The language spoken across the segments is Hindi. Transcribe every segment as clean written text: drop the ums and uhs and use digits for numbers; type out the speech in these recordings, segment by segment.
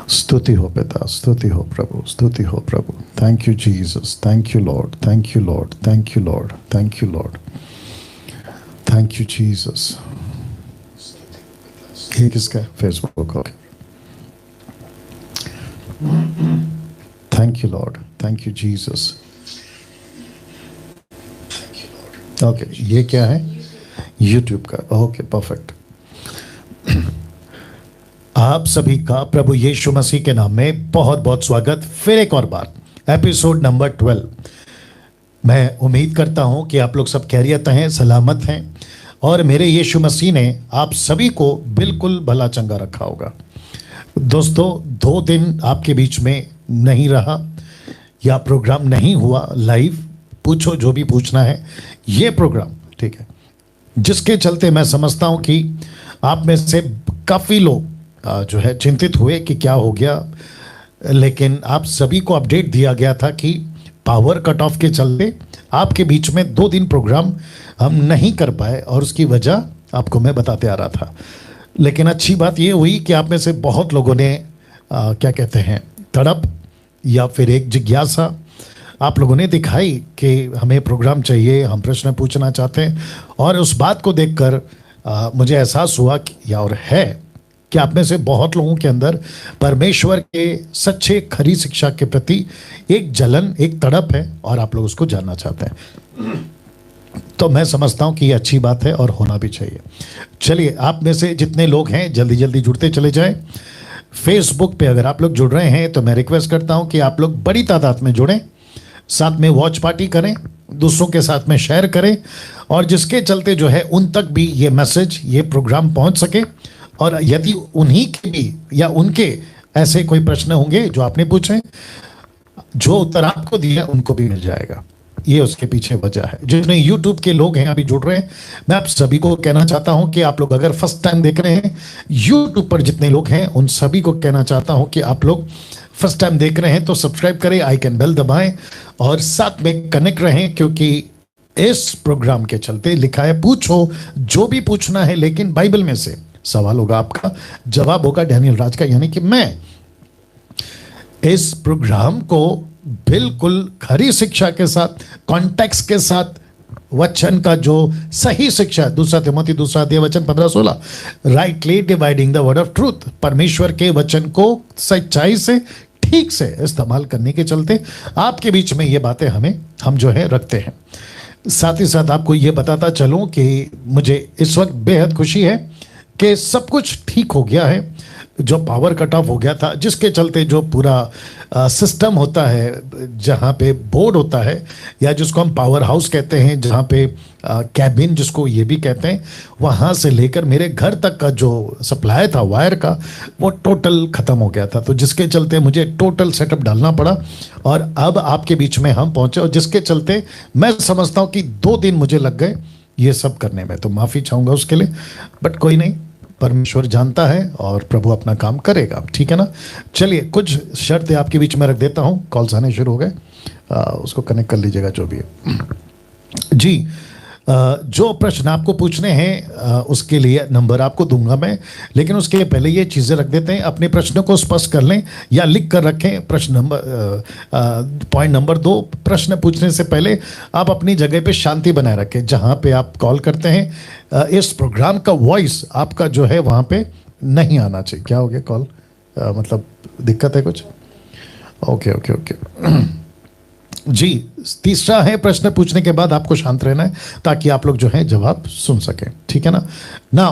स्तुति हो पिता, स्तुति हो प्रभु, स्तुति हो प्रभु। Thank you Jesus, thank you Lord, thank you Lord, thank you Lord, thank you Lord, thank you Jesus. ये किसका है? Facebook. Okay, thank you Lord, thank you Jesus. Okay, ये क्या है? यूट्यूब का। Okay, perfect. आप सभी का प्रभु यीशु मसीह के नाम में बहुत बहुत स्वागत। फिर एक और बार एपिसोड नंबर 12। मैं उम्मीद करता हूं कि आप लोग सब खैरियत हैं, सलामत हैं और मेरे यीशु मसीह ने आप सभी को बिल्कुल भला चंगा रखा होगा। दोस्तों, 2 दिन आपके बीच में नहीं रहा या प्रोग्राम नहीं हुआ लाइव। पूछो जो भी पूछना है, ये प्रोग्राम, ठीक है, जिसके चलते मैं समझता हूं कि आप में से काफ़ी लोग जो है चिंतित हुए कि क्या हो गया, लेकिन आप सभी को अपडेट दिया गया था कि पावर कट ऑफ के चलते आपके बीच में 2 दिन प्रोग्राम हम नहीं कर पाए और उसकी वजह आपको मैं बताते आ रहा था। लेकिन अच्छी बात ये हुई कि आप में से बहुत लोगों ने क्या कहते हैं, तड़प या फिर एक जिज्ञासा आप लोगों ने दिखाई कि हमें प्रोग्राम चाहिए, हम प्रश्न पूछना चाहते हैं। और उस बात को देखकर मुझे एहसास हुआ कि और है कि आप में से बहुत लोगों के अंदर परमेश्वर के सच्चे खरी शिक्षा के प्रति एक जलन, एक तड़प है और आप लोग उसको जानना चाहते हैं। तो मैं समझता हूं कि ये अच्छी बात है और होना भी चाहिए। चलिए, आप में से जितने लोग हैं जल्दी जल्दी जुड़ते चले जाएं। फेसबुक पे अगर आप लोग जुड़ रहे हैं तो मैं रिक्वेस्ट करता हूं कि आप लोग बड़ी तादाद में जुड़ें, साथ में वॉच पार्टी करें, दूसरों के साथ में शेयर करें और जिसके चलते जो है उन तक भी ये मैसेज, ये प्रोग्राम पहुंच सके। और यदि उन्हीं के भी या उनके ऐसे कोई प्रश्न होंगे जो आपने पूछे, जो उत्तर आपको दिया उनको भी मिल जाएगा। ये उसके पीछे वजह है। जितने यूट्यूब के लोग हैं अभी जुड़ रहे हैं, मैं आप सभी को कहना चाहता हूं कि आप लोग अगर फर्स्ट टाइम देख रहे हैं, यूट्यूब पर जितने लोग हैं उन सभी को कहना चाहता हूं कि आप लोग फर्स्ट टाइम देख रहे हैं तो सब्सक्राइब करें, आइकन बेल दबाएं और साथ में कनेक्ट रहें, क्योंकि इस प्रोग्राम के चलते लिखा है पूछो जो भी पूछना है, लेकिन बाइबल में से सवाल होगा आपका, जवाब होगा डैनियल राज का, यानी कि मैं इस प्रोग्राम को बिल्कुल खरी शिक्षा के साथ, कॉन्टेक्स्ट के साथ, वचन का जो सही शिक्षा, 2 तिमोथी 2 अध्याय वचन 15-16, rightly dividing the word of truth, परमेश्वर के वचन को सच्चाई से ठीक से इस्तेमाल करने के चलते आपके बीच में ये बातें हम जो है रखते हैं। साथ ही साथ आपको ये बताता चलूं कि मुझे इस वक्त बेहद खुशी है कि सब कुछ ठीक हो गया है। जो पावर कट ऑफ हो गया था, जिसके चलते जो पूरा सिस्टम होता है, जहाँ पे बोर्ड होता है या जिसको हम पावर हाउस कहते हैं, जहाँ पे कैबिन जिसको ये भी कहते हैं, वहाँ से लेकर मेरे घर तक का जो सप्लाई था वायर का, वो टोटल ख़त्म हो गया था। तो जिसके चलते मुझे टोटल सेटअप डालना पड़ा और अब आपके बीच में हम पहुँचे, और जिसके चलते मैं समझता हूँ कि 2 दिन मुझे लग गए ये सब करने में। तो माफ़ी चाहूँगा उसके लिए, बट कोई नहीं, परमेश्वर जानता है और प्रभु अपना काम करेगा, ठीक है ना। चलिए, कुछ शर्तें आपके बीच में रख देता हूं। कॉल्स आने शुरू हो गए, उसको कनेक्ट कर लीजिएगा जो भी है जी। जो प्रश्न आपको पूछने हैं उसके लिए नंबर आपको दूंगा मैं, लेकिन उसके पहले ये चीज़ें रख देते हैं। अपने प्रश्नों को स्पष्ट कर लें या लिख कर रखें। प्रश्न नंबर पॉइंट नंबर 2, प्रश्न पूछने से पहले आप अपनी जगह पे शांति बनाए रखें। जहाँ पे आप कॉल करते हैं, इस प्रोग्राम का वॉइस आपका जो है वहाँ पे नहीं आना चाहिए। क्या हो गया कॉल, मतलब दिक्कत है कुछ? ओके ओके ओके जी। तीसरा है, प्रश्न पूछने के बाद आपको शांत रहना है ताकि आप लोग जो है जवाब सुन सकें, ठीक है ना। ना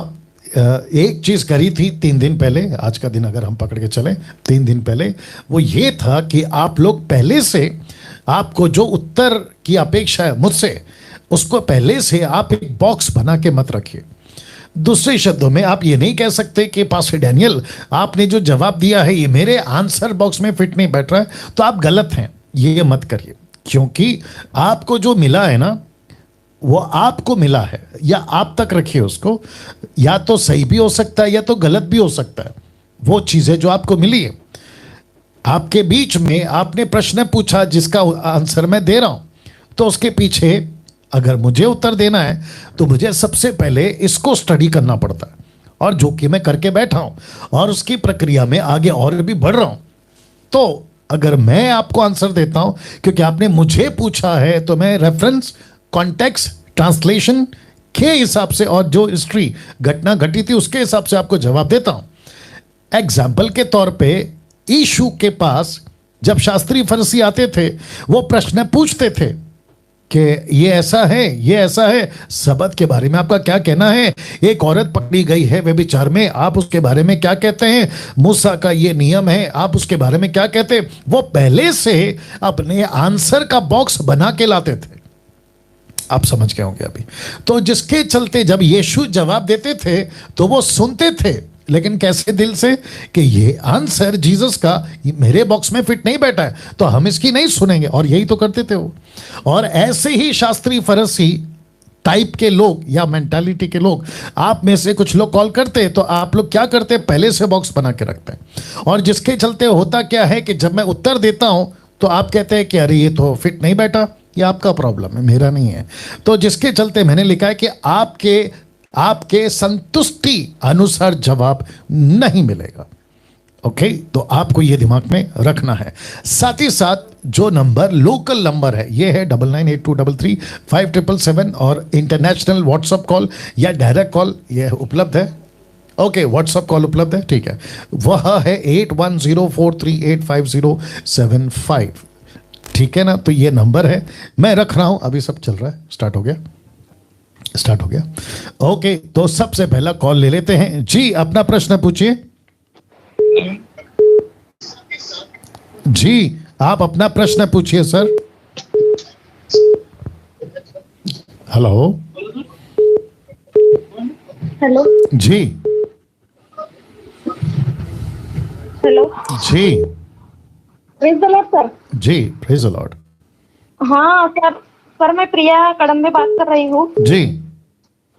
एक चीज़ करी थी 3 दिन पहले, आज का दिन अगर हम पकड़ के चलें 3 दिन पहले, वो ये था कि आप लोग पहले से, आपको जो उत्तर की अपेक्षा है मुझसे, उसको पहले से आप एक बॉक्स बना के मत रखिए। दूसरे शब्दों में आप ये नहीं कह सकते कि पास्टर डैनियल आपने जो जवाब दिया है ये मेरे आंसर बॉक्स में फिट नहीं बैठ रहा है, तो आप गलत हैं। ये मत करिए, क्योंकि आपको जो मिला है ना, वो आपको मिला है, या आप तक रखिए उसको। या तो सही भी हो सकता है या तो गलत भी हो सकता है। वो चीज़ें जो आपको मिली है, आपके बीच में आपने प्रश्न पूछा जिसका आंसर मैं दे रहा हूं, तो उसके पीछे अगर मुझे उत्तर देना है तो मुझे सबसे पहले इसको स्टडी करना पड़ता है और जो कि मैं करके बैठा हूं और उसकी प्रक्रिया में आगे और भी बढ़ रहा हूं। तो अगर मैं आपको आंसर देता हूं क्योंकि आपने मुझे पूछा है, तो मैं रेफरेंस, कॉन्टेक्स्ट, ट्रांसलेशन के हिसाब से और जो हिस्ट्री घटना घटी थी उसके हिसाब से आपको जवाब देता हूं। एग्जाम्पल के तौर पे यीशु के पास जब शास्त्री फरीसी आते थे, वो प्रश्न पूछते थे कि ये ऐसा है, ये ऐसा है, सबत के बारे में आपका क्या कहना है? एक औरत पकड़ी गई है व्यभिचार में, आप उसके बारे में क्या कहते हैं? मूसा का ये नियम है, आप उसके बारे में क्या कहते हैं? वो पहले से अपने आंसर का बॉक्स बना के लाते थे। आप समझ गए होंगे अभी। तो जिसके चलते जब यीशु जवाब देते थे तो वो सुनते थे, लेकिन कैसे? दिल से, कि ये आंसर जीसस का मेरे बॉक्स में फिट नहीं बैठा है, तो हम इसकी नहीं सुनेंगे। और यही तो करते थे वो। और ऐसे ही शास्त्री फरीसी टाइप के लोग या मेंटालिटी के लोग, आप में से कुछ लोग कॉल करते हैं, तो आप लोग क्या करते हैं? पहले से बॉक्स बना के रखते हैं। और जिसके चलते होता क्या है कि जब मैं उत्तर देता हूं तो आप कहते हैं कि अरे ये तो फिट नहीं बैठा, ये आपका प्रॉब्लम है, मेरा नहीं है। तो जिसके चलते मैंने लिखा है कि आपके संतुष्टि अनुसार जवाब नहीं मिलेगा। ओके, तो आपको यह दिमाग में रखना है। साथ ही साथ जो नंबर लोकल नंबर है, यह है 9982335777 और इंटरनेशनल व्हाट्सएप कॉल या डायरेक्ट कॉल यह उपलब्ध है। ओके, व्हाट्सएप कॉल उपलब्ध है, ठीक है। वह है 8104385075। ठीक है ना? तो ये नंबर है, मैं रख रहा हूं। अभी सब चल रहा है, स्टार्ट हो गया। ओके, तो सबसे पहला कॉल ले लेते हैं जी। अपना प्रश्न पूछिए जी, आप अपना प्रश्न पूछिए सर। हेलो हेलो जी। हेलो जी प्रेज द लॉर्ड सर। जी, प्रेज द लॉर्ड। हाँ सर मैं प्रिया कड़म्बे बात कर रही हूँ जी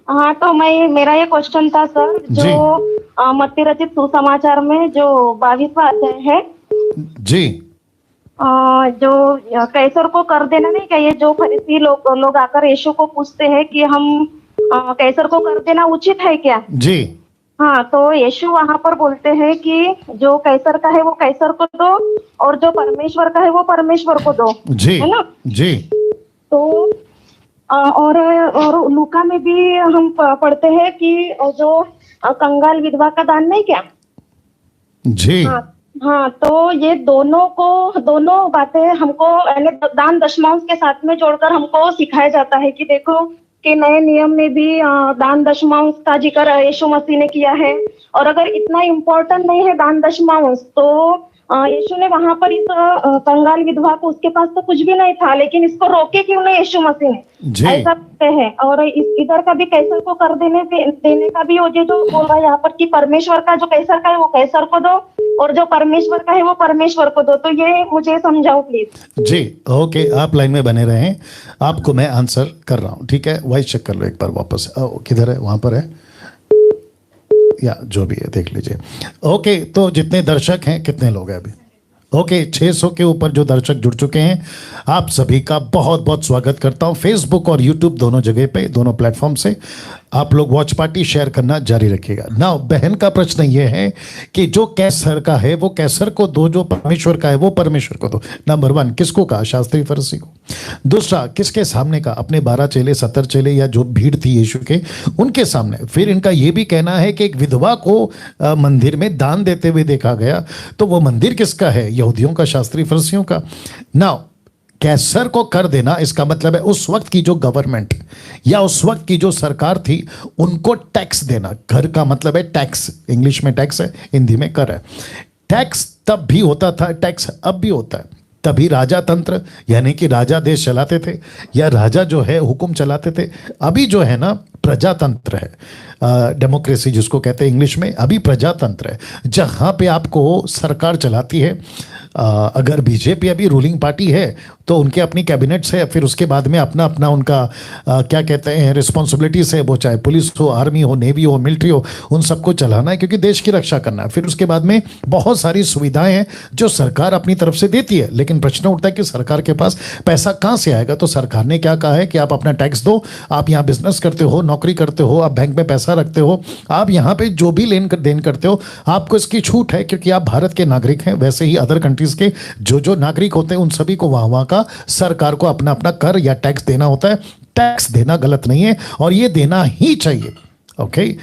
हाँ। तो मेरा ये क्वेश्चन था सर, जो मत्ती रचित सुसमाचार में जो 22वां अध्याय है जी, जो कैसर को कर देना नहीं क्या, ये जो फरीसी लोग आकर यीशु को पूछते हैं कि हम कैसर को कर देना उचित है क्या? जी हाँ, तो यीशु वहां पर बोलते हैं कि जो कैसर का है वो कैसर को दो और जो परमेश्वर का है वो परमेश्वर को दो, जी, है ना? जी। तो और लूका में भी हम पढ़ते हैं कि जो कंगाल विधवा का दान नहीं क्या? जी हाँ, तो ये दोनों बातें हमको दान दशमांश के साथ में जोड़कर हमको सिखाया जाता है कि देखो कि नए नियम में भी दान दशमांश का जिक्र यीशु मसीह ने किया है। और अगर इतना इम्पोर्टेंट नहीं है दान दशमांश, तो यीशु ने वहां पर इस कंगाल विधवा को, उसके पास तो कुछ भी नहीं था, लेकिन इसको रोके क्यों नहीं यीशु मसीह ने? ऐसा कहते हैं। और इधर का भी कैसर को कर देने का भी वो जो बोल रहा है यहाँ पर कि परमेश्वर का जो कैसर का है वो कैसर को दो और जो परमेश्वर का है वो परमेश्वर को दो। तो ये मुझे समझाओ प्लीज जी। ओके, आप लाइन में बने रहें, आपको मैं आंसर कर रहा हूं। ठीक है, वॉइस चेक कर लो एक बार वापस। किधर है? वहां पर है या जो भी है देख लीजिए। ओके, तो जितने दर्शक हैं, कितने लोग हैं अभी? ओके, 600 के ऊपर जो दर्शक जुड़ चुके हैं, आप सभी का बहुत बहुत स्वागत करता हूं। फेसबुक और यूट्यूब दोनों जगह पे, दोनों प्लेटफॉर्म से आप लोग वॉच पार्टी शेयर करना जारी रखिएगा। नाउ बहन का प्रश्न ये है कि जो कैसर का है वो कैसर को दो, जो परमेश्वर का है वो परमेश्वर को दो। नंबर 1, किसको कहा? शास्त्री फरीसी को। दूसरा, किसके सामने का? अपने 12 चेले, 70 चेले या जो भीड़ थी यीशु के, उनके सामने। फिर इनका ये भी कहना है कि एक विधवा को मंदिर में दान देते हुए देखा गया, तो वो मंदिर किसका है? यहूदियों का, शास्त्री फरीसियों का। नाउ कैसर को कर देना, इसका मतलब है उस वक्त की जो गवर्नमेंट या उस वक्त की जो सरकार थी उनको टैक्स देना। कर का मतलब है टैक्स, इंग्लिश में टैक्स है, हिंदी में कर है। टैक्स तब भी होता था, टैक्स अब भी होता है। तभी राजा तंत्र यानी कि राजा देश चलाते थे या राजा जो है हुक्म चलाते थे। अभी जो है ना प्रजातंत्र है, डेमोक्रेसी जिसको कहते हैं इंग्लिश में, अभी प्रजातंत्र है जहाँ पे आपको सरकार चलाती है। अगर बीजेपी अभी रूलिंग पार्टी है तो उनके अपनी कैबिनेट्स है, फिर उसके बाद में अपना अपना उनका क्या कहते हैं रिस्पॉन्सिबिलिटीज है, वो चाहे पुलिस हो, आर्मी हो, नेवी हो, मिलिट्री हो, उन सबको चलाना है क्योंकि देश की रक्षा करना है। फिर उसके बाद में बहुत सारी सुविधाएं हैं जो सरकार अपनी तरफ से देती है, लेकिन प्रश्न उठता है कि सरकार के पास पैसा कहाँ से आएगा। तो सरकार ने क्या कहा है कि आप अपना टैक्स दो, आप यहाँ बिजनेस करते हो, नौकरी करते हो, आप बैंक में पैसा रखते हो, आप यहाँ पे जो भी लेन देन करते हो, आपको इसकी छूट है क्योंकि आप भारत के नागरिक हैं। वैसे ही अदर कंट्रीज के जो जो नागरिक होते हैं उन सभी को वहाँ वहाँ का सरकार को अपना अपना कर या टैक्स देना होता है। टैक्स देना गलत नहीं है और ये देना ही चाहिए। ओके,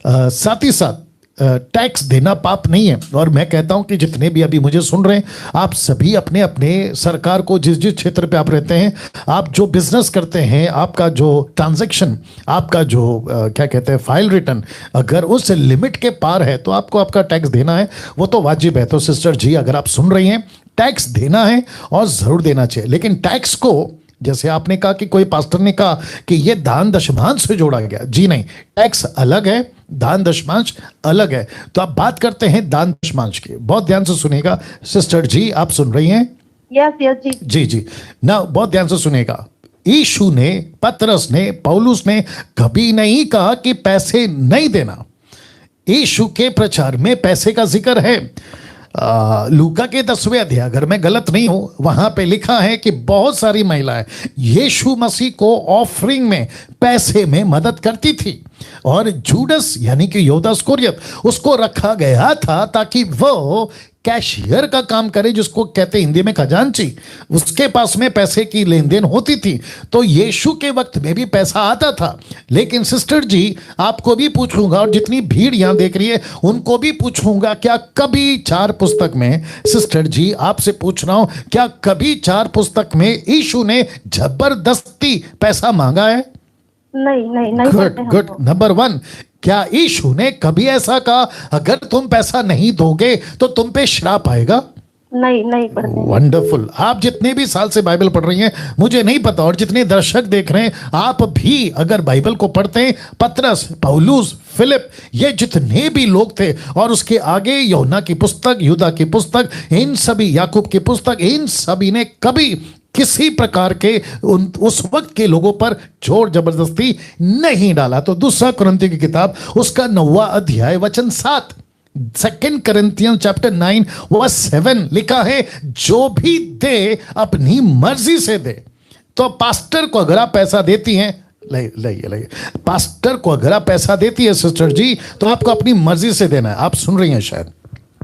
साथ ही साथ टैक्स देना पाप नहीं है। और मैं कहता हूं कि जितने भी अभी मुझे सुन रहे हैं, आप सभी अपने अपने सरकार को, जिस जिस क्षेत्र पे आप रहते हैं, आप जो बिजनेस करते हैं, आपका जो ट्रांजैक्शन, आपका जो क्या कहते हैं फाइल रिटर्न, अगर उस लिमिट के पार है तो आपको आपका टैक्स देना है, वो तो वाजिब है। तो सिस्टर जी, अगर आप सुन रही हैं, टैक्स देना है और जरूर देना चाहिए। लेकिन टैक्स को, जैसे आपने कहा कि कोई पास्टर ने कहा कि ये दान दशमांश से जोड़ा गया, जी नहीं, टैक्स अलग है, दान दशमांश अलग है। तो आप बात करते हैं दान दशमांश की, बहुत ध्यान से सुनेगा सिस्टर जी, आप सुन रही हैं? यस यस जी जी जी ना, बहुत ध्यान से सुनेगा। यीशु ने, पतरस ने, पौलुस ने कभी नहीं कहा कि पैसे नहीं देना। यीशु के प्रचार में पैसे का जिक्र है। लूका के 10वें अध्याय, अगर मैं गलत नहीं हूं, वहां पे लिखा है कि बहुत सारी महिलाएं यीशु मसीह को ऑफरिंग में, पैसे में मदद करती थी। और जूडस यानी कि यहूदा इस्करियोत, उसको रखा गया था ताकि वो कैशियर का काम करे, जिसको कहते हैं हिंदी में खजांची। उसके पास में पैसे की लेन देन होती थी। तो यीशु के वक्त में भी पैसा आता था। लेकिन सिस्टर जी, आपको भी पूछूंगा और जितनी भीड़ यहां देख रही है उनको भी पूछूंगा, क्या कभी 4 पुस्तक में, सिस्टर जी आपसे पूछ रहा हूं, क्या कभी 4 पुस्तक में यीशु ने जबरदस्ती पैसा मांगा है? नहीं गुड गुड। नंबर 1, क्या यीशु ने कभी ऐसा कहा अगर तुम पैसा नहीं दोगे तो तुम पे श्राप आएगा? नहीं पढ़ते। वंडरफुल। आप जितने भी साल से बाइबल पढ़ रही हैं, मुझे नहीं पता, और जितने दर्शक देख रहे हैं, आप भी अगर बाइबल को पढ़ते हैं, पतरस, पौलुस, फिलिप, ये जितने भी लोग थे, और उसके आगे यूहन्ना की पुस्तक, यूदा की पुस्तक, इन सभी, याकूब की पुस्तक, इन सभी ने कभी किसी प्रकार के उस वक्त के लोगों पर जोर जबरदस्ती नहीं डाला। तो 2 कुरिन्थियों की किताब, उसका 9वां अध्याय वचन 7, 2 Corinthians chapter 9 verse 7 लिखा है, जो भी दे अपनी मर्जी से दे। तो पास्टर को अगर आप पैसा देती हैं, लाइए, पास्टर को अगर आप पैसा देती है सिस्टर जी, तो आपको अपनी मर्जी से देना है। आप सुन रही हैं शायद?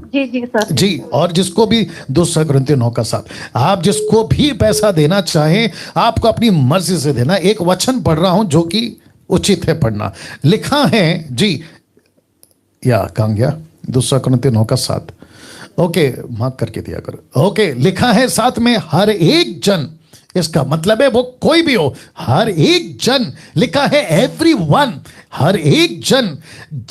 जी सर जी। और जिसको भी 2 Corinthians 9 का 7, आप जिसको भी पैसा देना चाहें, आपको अपनी मर्जी से देना। एक वचन पढ़ रहा हूं जो कि उचित है पढ़ना। लिखा है जी, या कहां गया? 2 Corinthians 9 का 7, ओके, मार्क करके दिया करो। ओके, लिखा है साथ में, हर एक जन, इसका मतलब है वो कोई भी हो, हर एक जन, लिखा है एवरीवन, हर एक जन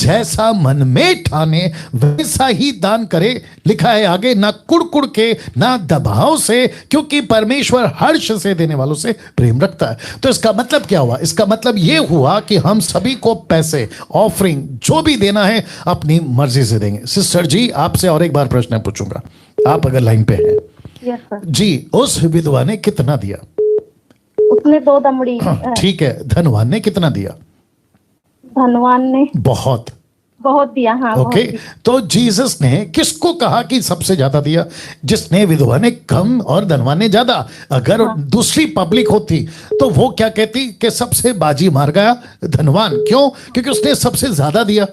जैसा मन में ठाने वैसा ही दान करे। लिखा है आगे, ना कुड़कुड़ के, ना दबाव से, क्योंकि परमेश्वर हर्ष से देने वालों से प्रेम रखता है। तो इसका मतलब क्या हुआ? इसका मतलब यह हुआ कि हम सभी को पैसे, ऑफरिंग, जो भी देना है अपनी मर्जी से देंगे। सिस्टर जी, आपसे और एक बार प्रश्न पूछूंगा, आप अगर लाइन पे हैं। यस सर जी। उस विधवा ने कितना दिया? उसने 2 दमड़ी। ठीक है। धनवान ने कितना दिया? धनवान ने बहुत दिया। हाँ, ओके। तो जीसस ने किसको कहा कि सबसे ज्यादा दिया? जिसने, विधवा ने कम और धनवान ने ज्यादा। अगर दूसरी पब्लिक होती तो वो क्या कहती कि सबसे बाजी मार गया धनवान। क्यों? क्योंकि उसने सबसे ज्यादा दिया।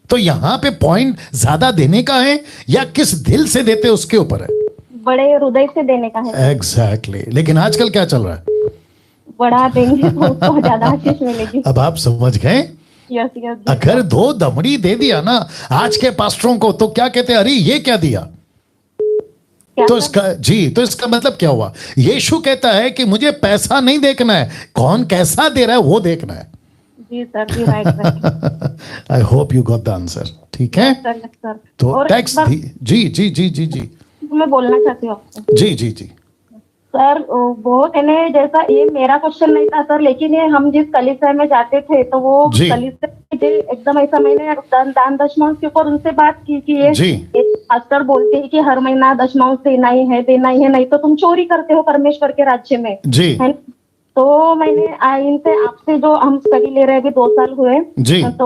तो यहां पे पॉइंट ज्यादा देने का है या किस दिल से देते उसके ऊपर है। बड़े हृदय से देने का है। एग्जैक्टली। लेकिन आजकल क्या चल रहा है? बढ़ा देंगे तो उसको ज्यादा आशीष मिलेगी। अब आप समझ गए? यस अगर 2 दमड़ी दे दिया ना आज के पास्टरों को, तो क्या कहते हैं, अरे ये क्या दिया? तो इसका, जी, तो इसका मतलब क्या हुआ? यीशु कहता है कि मुझे पैसा नहीं देखना है, कौन कैसा दे रहा है वो देखना है। जी सर, जी right. I hope you got the answer. ठीक है सर। तो टैक्स जी मैं बोलना चाहती हूँ आपको। जी सर, बहुत है ना, जैसा ये मेरा क्वेश्चन नहीं था सर, लेकिन ये हम जिस कलीसिया में जाते थे तो वो कलीसिया एकदम ऐसा, मैंने दान दशमांश के ऊपर उनसे बात की कि ये पास्टर बोलते हैं कि हर महीना दशमांश देना ही है, देना ही है, नहीं तो तुम चोरी करते हो परमेश्वर के राज्य में, जी है ना? तो मैंने इनसे आपसे जो हम स्टडी ले रहे हैं, अभी 2 साल हुए, जी तो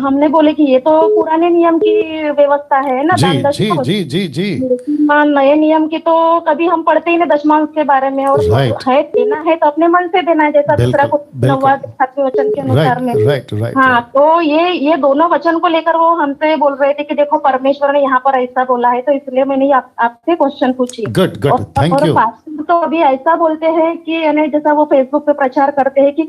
हमने बोले कि ये तो पुराने नियम की व्यवस्था है ना, जी दान जी दशमांश। जी जी जी लेकिन नए नियम की तो कभी हम पढ़ते ही नहीं दशमांश के बारे में, और Right. है देना है तो अपने मन से देना है, जैसा दूसरा बिल्कुल, कुछ बिल्कुल। 9 वचन के अनुसार में। राइट राइट हाँ, तो ये दोनों वचन को लेकर वो हमसे बोल रहे थे कि देखो परमेश्वर ने यहाँ पर ऐसा बोला है, तो इसलिए मैंने ये आपसे क्वेश्चन पूछी। गुड गुड, थैंक और यू। पास्टर तो अभी ऐसा बोलते हैं कि यानी जैसा वो फेसबुक पे प्रचार करते हैं कि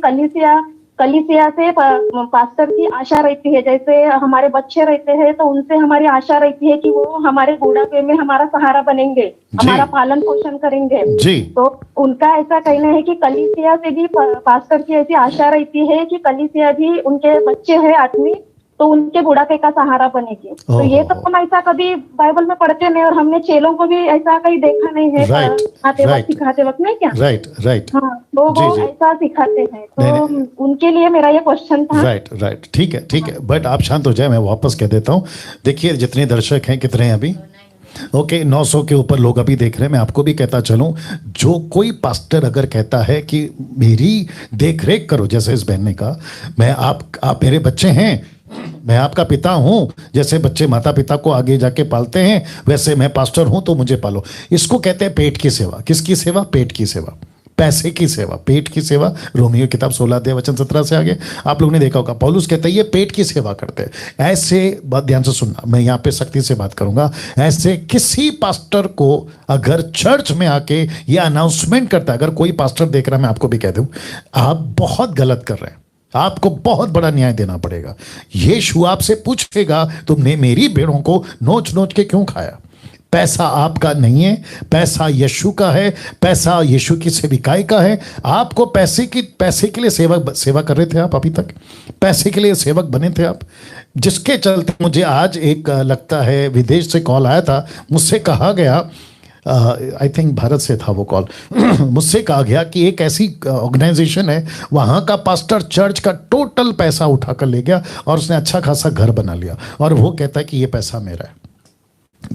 कलीसिया से पास्टर की आशा रहती है, जैसे हमारे बच्चे रहते हैं तो उनसे हमारी आशा रहती है कि वो हमारे बुढ़ापे में हमारा सहारा बनेंगे, हमारा पालन पोषण करेंगे। जी तो उनका ऐसा कहना है कि कलीसिया से भी पास्टर की ऐसी आशा रहती है कि कलीसिया भी उनके बच्चे हैं आदमी, तो उनके बुढ़ापे का सहारा बनेगी। तो ये तो हम ऐसा कभी बाइबल में पढ़ते नहीं, और हमने चेलों को भी ऐसा कहीं देखा नहीं है Right, आते वक्त right. सिखाते वक्त, नहीं क्या? राइट राइट हाँ, तो जी, वो जी। ऐसा सिखाते हैं, तो नहीं, उनके लिए मेरा ये क्वेश्चन था। राइट राइट, ठीक है ठीक है, बट आप शांत हो जाए, मैं वापस कह देता हूँ। देखिए जितने दर्शक हैं, कितने हैं अभी? ओके, 900 के ऊपर लोग अभी देख रहे हैं। मैं आपको भी कहता चलूं, जो कोई पास्टर अगर कहता है कि मेरी देख रेख करो, जैसे इस बहन ने कहा, मैं आप मेरे बच्चे हैं, मैं आपका पिता हूं, जैसे बच्चे माता पिता को आगे जाके पालते हैं, वैसे मैं पास्टर हूं तो मुझे पालो। इसको कहते हैं पेट की सेवा। किसकी सेवा? पेट की सेवा, पैसे की सेवा, पेट की सेवा। रोमियो किताब 16 अध्याय वचन 17 से आगे आप लोगों ने देखा होगा, पौलुस कहते हैं ये पेट की सेवा करते हैं। ऐसे बात ध्यान से सुनना, मैं यहाँ पे सख्ती से बात करूंगा। ऐसे किसी पास्टर को अगर चर्च में आके ये अनाउंसमेंट करता है, अगर कोई पास्टर देख रहा है, मैं आपको भी कह दूं, आप बहुत गलत कर रहे हैं, आपको बहुत बड़ा न्याय देना पड़ेगा। यीशु आपसे पूछेगा तुमने मेरी भेड़ों को नोच नोच के क्यों खाया? पैसा आपका नहीं है, पैसा यीशु का है, पैसा यीशु की सेविकाई का है। आपको पैसे के लिए सेवा कर रहे थे आप अभी तक, पैसे के लिए सेवक बने थे आप, जिसके चलते मुझे आज एक लगता है विदेश से कॉल आया था, मुझसे कहा गया, आई थिंक भारत से था वो कॉल मुझसे कहा गया कि एक ऐसी ऑर्गेनाइजेशन है, वहाँ का पास्टर चर्च का टोटल पैसा उठा कर ले गया और उसने अच्छा खासा घर बना लिया, और वो कहता है कि ये पैसा मेरा है।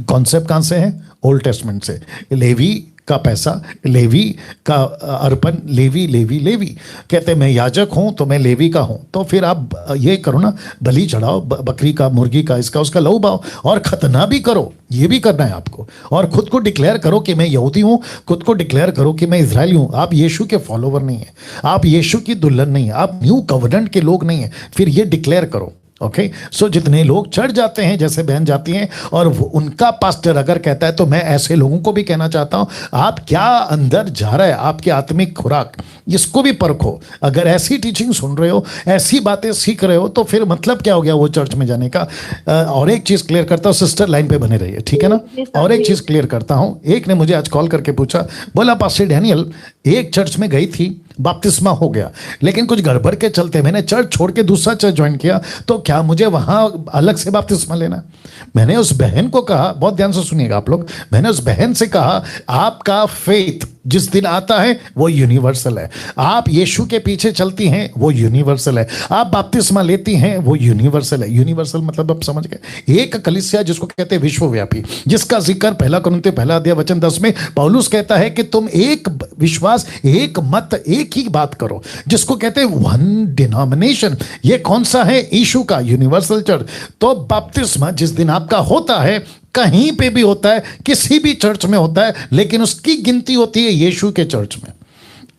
कॉन्सेप्ट कहाँ से है? ओल्ड टेस्टमेंट से। लेवी का पैसा, लेवी का अर्पण, लेवी लेवी लेवी कहते मैं याजक हूं तो मैं लेवी का हूं। तो फिर आप ये करो ना, बलि चढ़ाओ, बकरी का, मुर्गी का, इसका उसका लहू बाओ, और खतना भी करो, ये भी करना है आपको। और खुद को डिक्लेयर करो कि मैं यहूदी हूं, खुद को डिक्लेयर करो कि मैं इजरायली हूं। आप यीशु के फॉलोवर नहीं है, आप यीशु की दुल्हन नहीं है, आप न्यू कवनेंट के लोग नहीं है, फिर ये डिक्लेयर करो। ओके, सो जितने लोग चढ़ जाते हैं, जैसे बहन जाती हैं, और उनका पास्टर अगर कहता है, तो मैं ऐसे लोगों को भी कहना चाहता हूं, आप क्या अंदर जा रहा है, आपकी आत्मिक खुराक, इसको भी परखो। अगर ऐसी टीचिंग सुन रहे हो, ऐसी बातें सीख रहे हो, तो फिर मतलब क्या हो गया वो चर्च में जाने का? और एक चीज क्लियर करता हूं, सिस्टर लाइन पे बने रहिए, ठीक है ना? और एक चीज क्लियर करता हूं, एक ने मुझे आज कॉल करके पूछा, बोला पास्टर डैनियल, एक चर्च में गई थी, बपतिस्मा हो गया, लेकिन कुछ गड़बड़ के चलते मैंने चर्च छोड़ के दूसरा चर्च ज्वाइन किया, तो क्या मुझे वहां अलग से बपतिस्मा लेना? मैंने उस बहन को कहा, बहुत ध्यान से सुनिएगा आप लोग, मैंने उस बहन से कहा, आपका फेथ जिस दिन आता है वो यूनिवर्सल है, आप यीशु के पीछे चलती हैं वो यूनिवर्सल है, आप बपतिस्मा लेती हैं वो यूनिवर्सल है। यूनिवर्सल मतलब आप समझ गए, एक कलीसिया जिसको कहते हैं विश्वव्यापी, जिसका जिक्र 1 कुरिन्थियों 1 अध्याय वचन 10 में पौलुस कहता है कि तुम एक विश्वास, एक मत, एक ही बात करो, जिसको कहते हैं वन डिनोमिनेशन। ये कौन सा है? यीशु का यूनिवर्सल चर्च। तो बपतिस्मा जिस दिन आपका होता है, कहीं पे भी होता है, किसी भी चर्च में होता है, लेकिन उसकी गिनती होती है यीशु के चर्च में।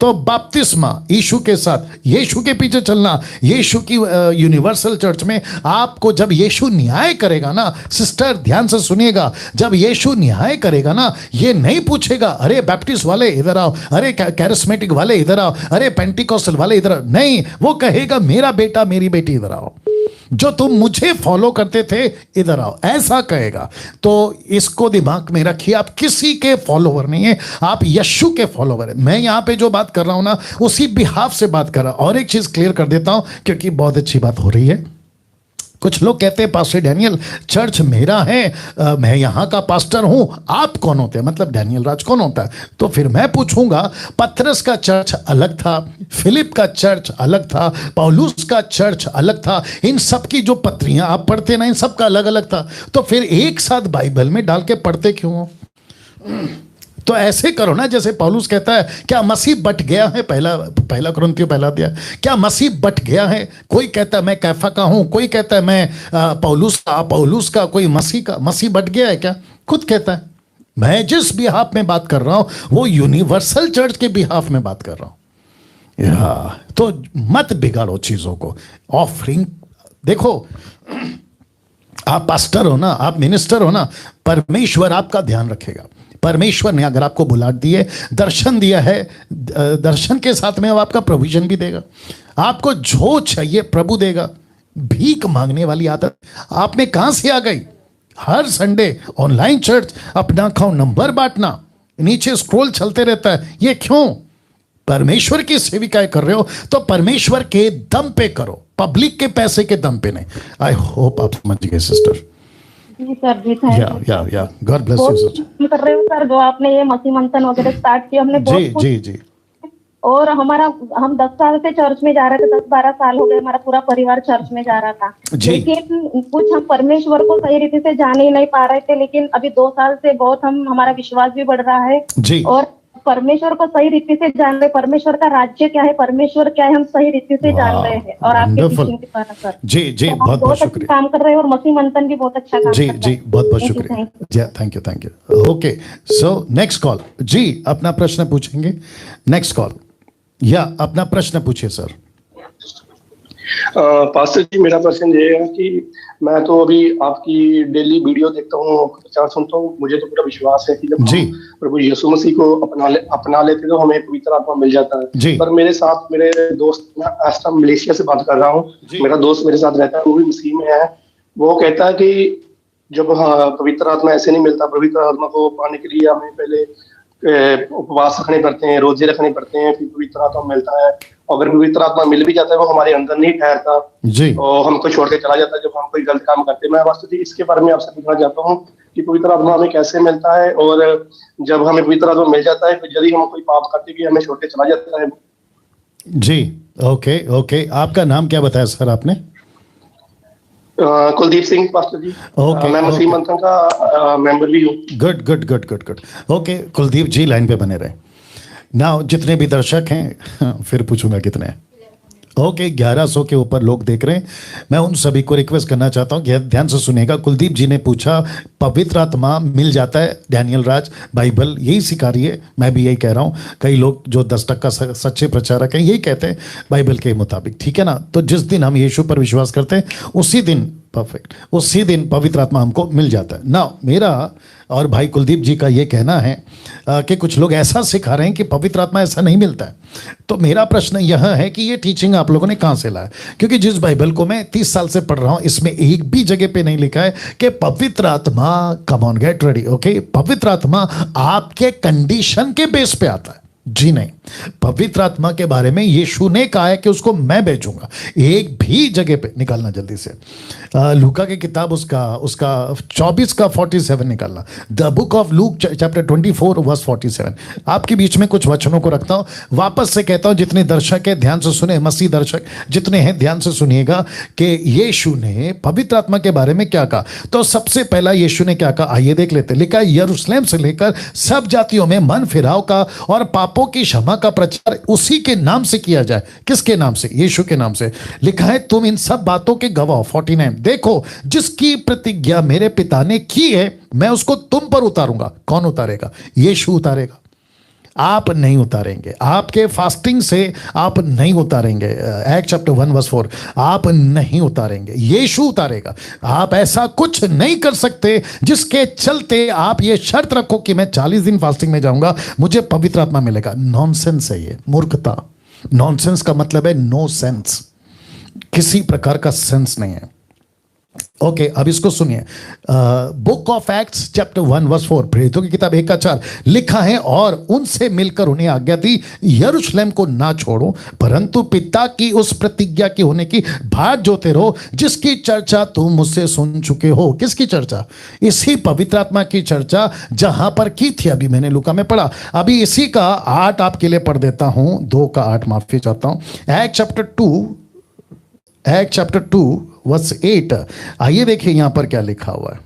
तो बपतिस्मा यीशु के साथ, यीशु के पीछे चलना, यीशु की यूनिवर्सल चर्च में आपको जब यीशु न्याय करेगा ना, सिस्टर ध्यान से सुनिएगा, जब यीशु न्याय करेगा ना, ये नहीं पूछेगा अरे बैप्टिस्ट वाले इधर आओ, अरे कैरिस्मेटिक वाले इधर आओ, अरे पेंटिकॉस्टल वाले इधर आओ, नहीं, वो कहेगा मेरा बेटा मेरी बेटी इधर आओ, जो तुम मुझे फॉलो करते थे इधर आओ, ऐसा कहेगा। तो इसको दिमाग में रखिए, आप किसी के फॉलोवर नहीं है, आप यीशु के फॉलोवर है। मैं यहां पे जो बात कर रहा हूं ना, उसी बिहाफ से बात कर रहा हूं। और एक चीज क्लियर कर देता हूं, क्योंकि बहुत अच्छी बात हो रही है, कुछ लोग कहते हैं पास्टर डैनियल चर्च मेरा है, मैं यहाँ का पास्टर हूँ, आप कौन होते हैं, मतलब डैनियल राज कौन होता है। तो फिर मैं पूछूंगा, पतरस का चर्च अलग था, फिलिप का चर्च अलग था, पौलुस का चर्च अलग था, इन सब की जो पत्रियां आप पढ़ते ना, इन सब का अलग अलग था। तो फिर एक साथ बाइबल में डाल के पढ़ते क्यों हो? तो ऐसे करो ना, जैसे पौलुस कहता है क्या मसीह बट गया है, पहला कुरिन्थियों पहला अध्याय, क्या मसीह बट गया है? कोई कहता है मैं कैफा का हूं, कोई कहता है मैं पौलुस का, कोई मसीह का। मसीह बट गया है क्या? खुद कहता है। मैं जिस बिहाफ में बात कर रहा हूं वो यूनिवर्सल चर्च के बिहाफ में बात कर रहा हूं। तो मत बिगाड़ो चीजों को। ऑफरिंग देखो, आप पास्टर हो ना, आप मिनिस्टर हो ना, परमेश्वर आपका ध्यान रखेगा। परमेश्वर ने अगर आपको बुला दिए, दर्शन दिया है, दर्शन के साथ में अब आपका प्रोविजन भी देगा। आपको जो चाहिए प्रभु देगा। भीख मांगने वाली आदत आप में कहां से आ गई? हर संडे ऑनलाइन चर्च, अपना अकाउंट नंबर बांटना, नीचे स्क्रॉल चलते रहता है, ये क्यों? परमेश्वर की सेविकाएं कर रहे हो तो परमेश्वर के दम पे करो, पब्लिक के पैसे के दम पे नहीं। आई होप आप समझ गए सिस्टर। जी सर, जी thank you. Yeah God bless you sister. कर रहे हो सर, जो आपने ये मसीह मंथन वगैरह स्टार्ट किया, हमने जी बहुत जी जी। और हम 10 साल से चर्च में जा रहे थे, 10-12 साल हो गए हमारा पूरा परिवार चर्च में जा रहा था। लेकिन कुछ हम परमेश्वर को सही रीति से जान ही नहीं पा रहे थे। लेकिन अभी 2 साल से बहुत हमारा विश्वास भी बढ़ रहा है जी। और परमेश्वर को सही रीति से जान रहे, परमेश्वर का राज्य क्या है, परमेश्वर क्या है, हम सही रीति से जान रहे हैं। और आपके टीचिंग के द्वारा सर जी जी, तो बहुत बहुत शुक्रिया। काम कर रहे हैं और मसीह मंथन भी बहुत अच्छा काम जी कर रहा जी, है। बहुत बहुत शुक्रिया। Thank you. Okay, so next call जी, अपना प्रश्न पूछेंगे। नेक्स्ट कॉल, या अपना प्रश्न पूछिए सर। पास्टर जी, मेरा प्रश्न ये है कि मैं तो अभी आपकी डेली वीडियो देखता हूँ, प्रचार सुनता हूँ, मुझे तो पूरा विश्वास है कि जब हम प्रभु यीशु मसीह को अपना लेते तो हमें पवित्र आत्मा मिल जाता है। पर मेरे साथ मेरे दोस्त, मैं आस्था मलेशिया से बात कर रहा हूँ, मेरा दोस्त मेरे साथ रहता है, वो भी मसीह में है। वो कहता है कि जब पवित्र आत्मा ऐसे नहीं मिलता, पवित्र आत्मा को पाने के लिए हमें पहले उपवास रखने पड़ते हैं, रोजे रखने पड़ते हैं, फिर पवित्र आत्मा मिलता है। अगर पवित्र आत्मा मिल भी जाता है वो हमारे अंदर नहीं ठहरता और हमको छोड़ के चला जाता है जब हम कोई गलत काम करते हैं। मैं वास्तव में इसके बारे में आपसे पूछना चाहता हूँ कि पवित्र आत्मा हमें कैसे मिलता है, और जब हमें पवित्र आत्मा मिल जाता है तो यदि हम कोई पाप करते हैं हमें छोड़ के चला जाता है। जी ओके, आपका नाम क्या बताया सर आपने? कुलदीप सिंह पास्टर जी। मैं मसीह मंथन का मेंबर भी हूँ। गुड। ओके कुलदीप जी, लाइन पे बने रहे ना। जितने भी दर्शक हैं, फिर पूछूंगा कितने हैं। ओके, 1100 के ऊपर लोग देख रहे हैं। मैं उन सभी को रिक्वेस्ट करना चाहता हूं कि ध्यान से सुनिएगा। कुलदीप जी ने पूछा पवित्र आत्मा मिल जाता है, डैनियल राज बाइबल यही सिखा रही है, मैं भी यही कह रहा हूं। कई लोग जो 10% सच्चे प्रचारक हैं यही कहते हैं बाइबल के मुताबिक, ठीक है ना। तो जिस दिन हम यीशु पर विश्वास करते हैं उसी दिन उसी दिन पवित्र आत्मा हमको मिल जाता है ना। मेरा और भाई कुलदीप जी का ये कहना है कि कुछ लोग ऐसा सिखा रहे हैं कि पवित्र आत्मा ऐसा नहीं मिलता है। तो मेरा प्रश्न यह है कि ये टीचिंग आप लोगों ने कहां से लाया? क्योंकि जिस बाइबल को मैं 30 साल से पढ़ रहा हूं इसमें एक भी जगह पे नहीं लिखा है कि पवित्र आत्मा, come on get ready, okay, पवित्र आत्मा आपके कंडीशन के बेस पे आता है। जी नहीं, पवित्र आत्मा के बारे में यीशु ने कहा है कि उसको मैं भेजूंगा। एक भी जगह पे निकालना जल्दी से, लूका की किताब उसका 24 का 47 निकालना। The book of Luke chapter 24 verse 47। आपके बीच में कुछ वचनों को रखता हूं, वापस से कहता हूं, जितने दर्शक है ध्यान से सुने, मसीह दर्शक जितने हैं ध्यान से सुनिएगा कि यीशु ने पवित्र आत्मा के बारे में क्या कहा। तो सबसे पहला यीशु ने क्या कहा, आइए देख लेते। लिखा है यरूशलेम से लेकर सब जातियों में मन फिराव का और पापों की क्षमा का प्रचार उसी के नाम से किया जाए। किसके नाम से? यीशु के नाम से। लिखा है तुम इन सब बातों के गवाह। 49, देखो जिसकी प्रतिज्ञा मेरे पिता ने की है मैं उसको तुम पर उतारूंगा। कौन उतारेगा? यीशु उतारेगा, आप नहीं उतारेंगे। आपके फास्टिंग से आप नहीं उतारेंगे। एक्ट चैप्टर 1 वर्स 4, आप नहीं उतारेंगे, यीशु उतारेगा। आप ऐसा कुछ नहीं कर सकते जिसके चलते आप ये शर्त रखो कि मैं 40 दिन फास्टिंग में जाऊंगा मुझे पवित्र आत्मा मिलेगा। नॉनसेंस है ये, मूर्खता। नॉनसेंस का मतलब है नो सेंस, किसी प्रकार का सेंस नहीं है। ओके, अब इसको सुनिए। Book of Acts chapter 1 verse 4, प्रेरितों की किताब 1:4 लिखा है, और उनसे मिलकर उन्हें आज्ञा दी, यरूशलेम को ना छोड़ो, परंतु पिता की उस प्रतिज्ञा की होने की बाट जोते रहो, जिसकी चर्चा तुम मुझसे सुन चुके हो। किसकी चर्चा? इसी पवित्र आत्मा की चर्चा जहां पर की थी, अभी मैंने लूका में पढ़ा। अभी इसी का 8 आपके लिए पढ़ देता हूं, 2:8, माफी चाहता हूं। एक्ट चैप्टर 2 वर्स 8, आइए देखिए यहां पर क्या लिखा हुआ है।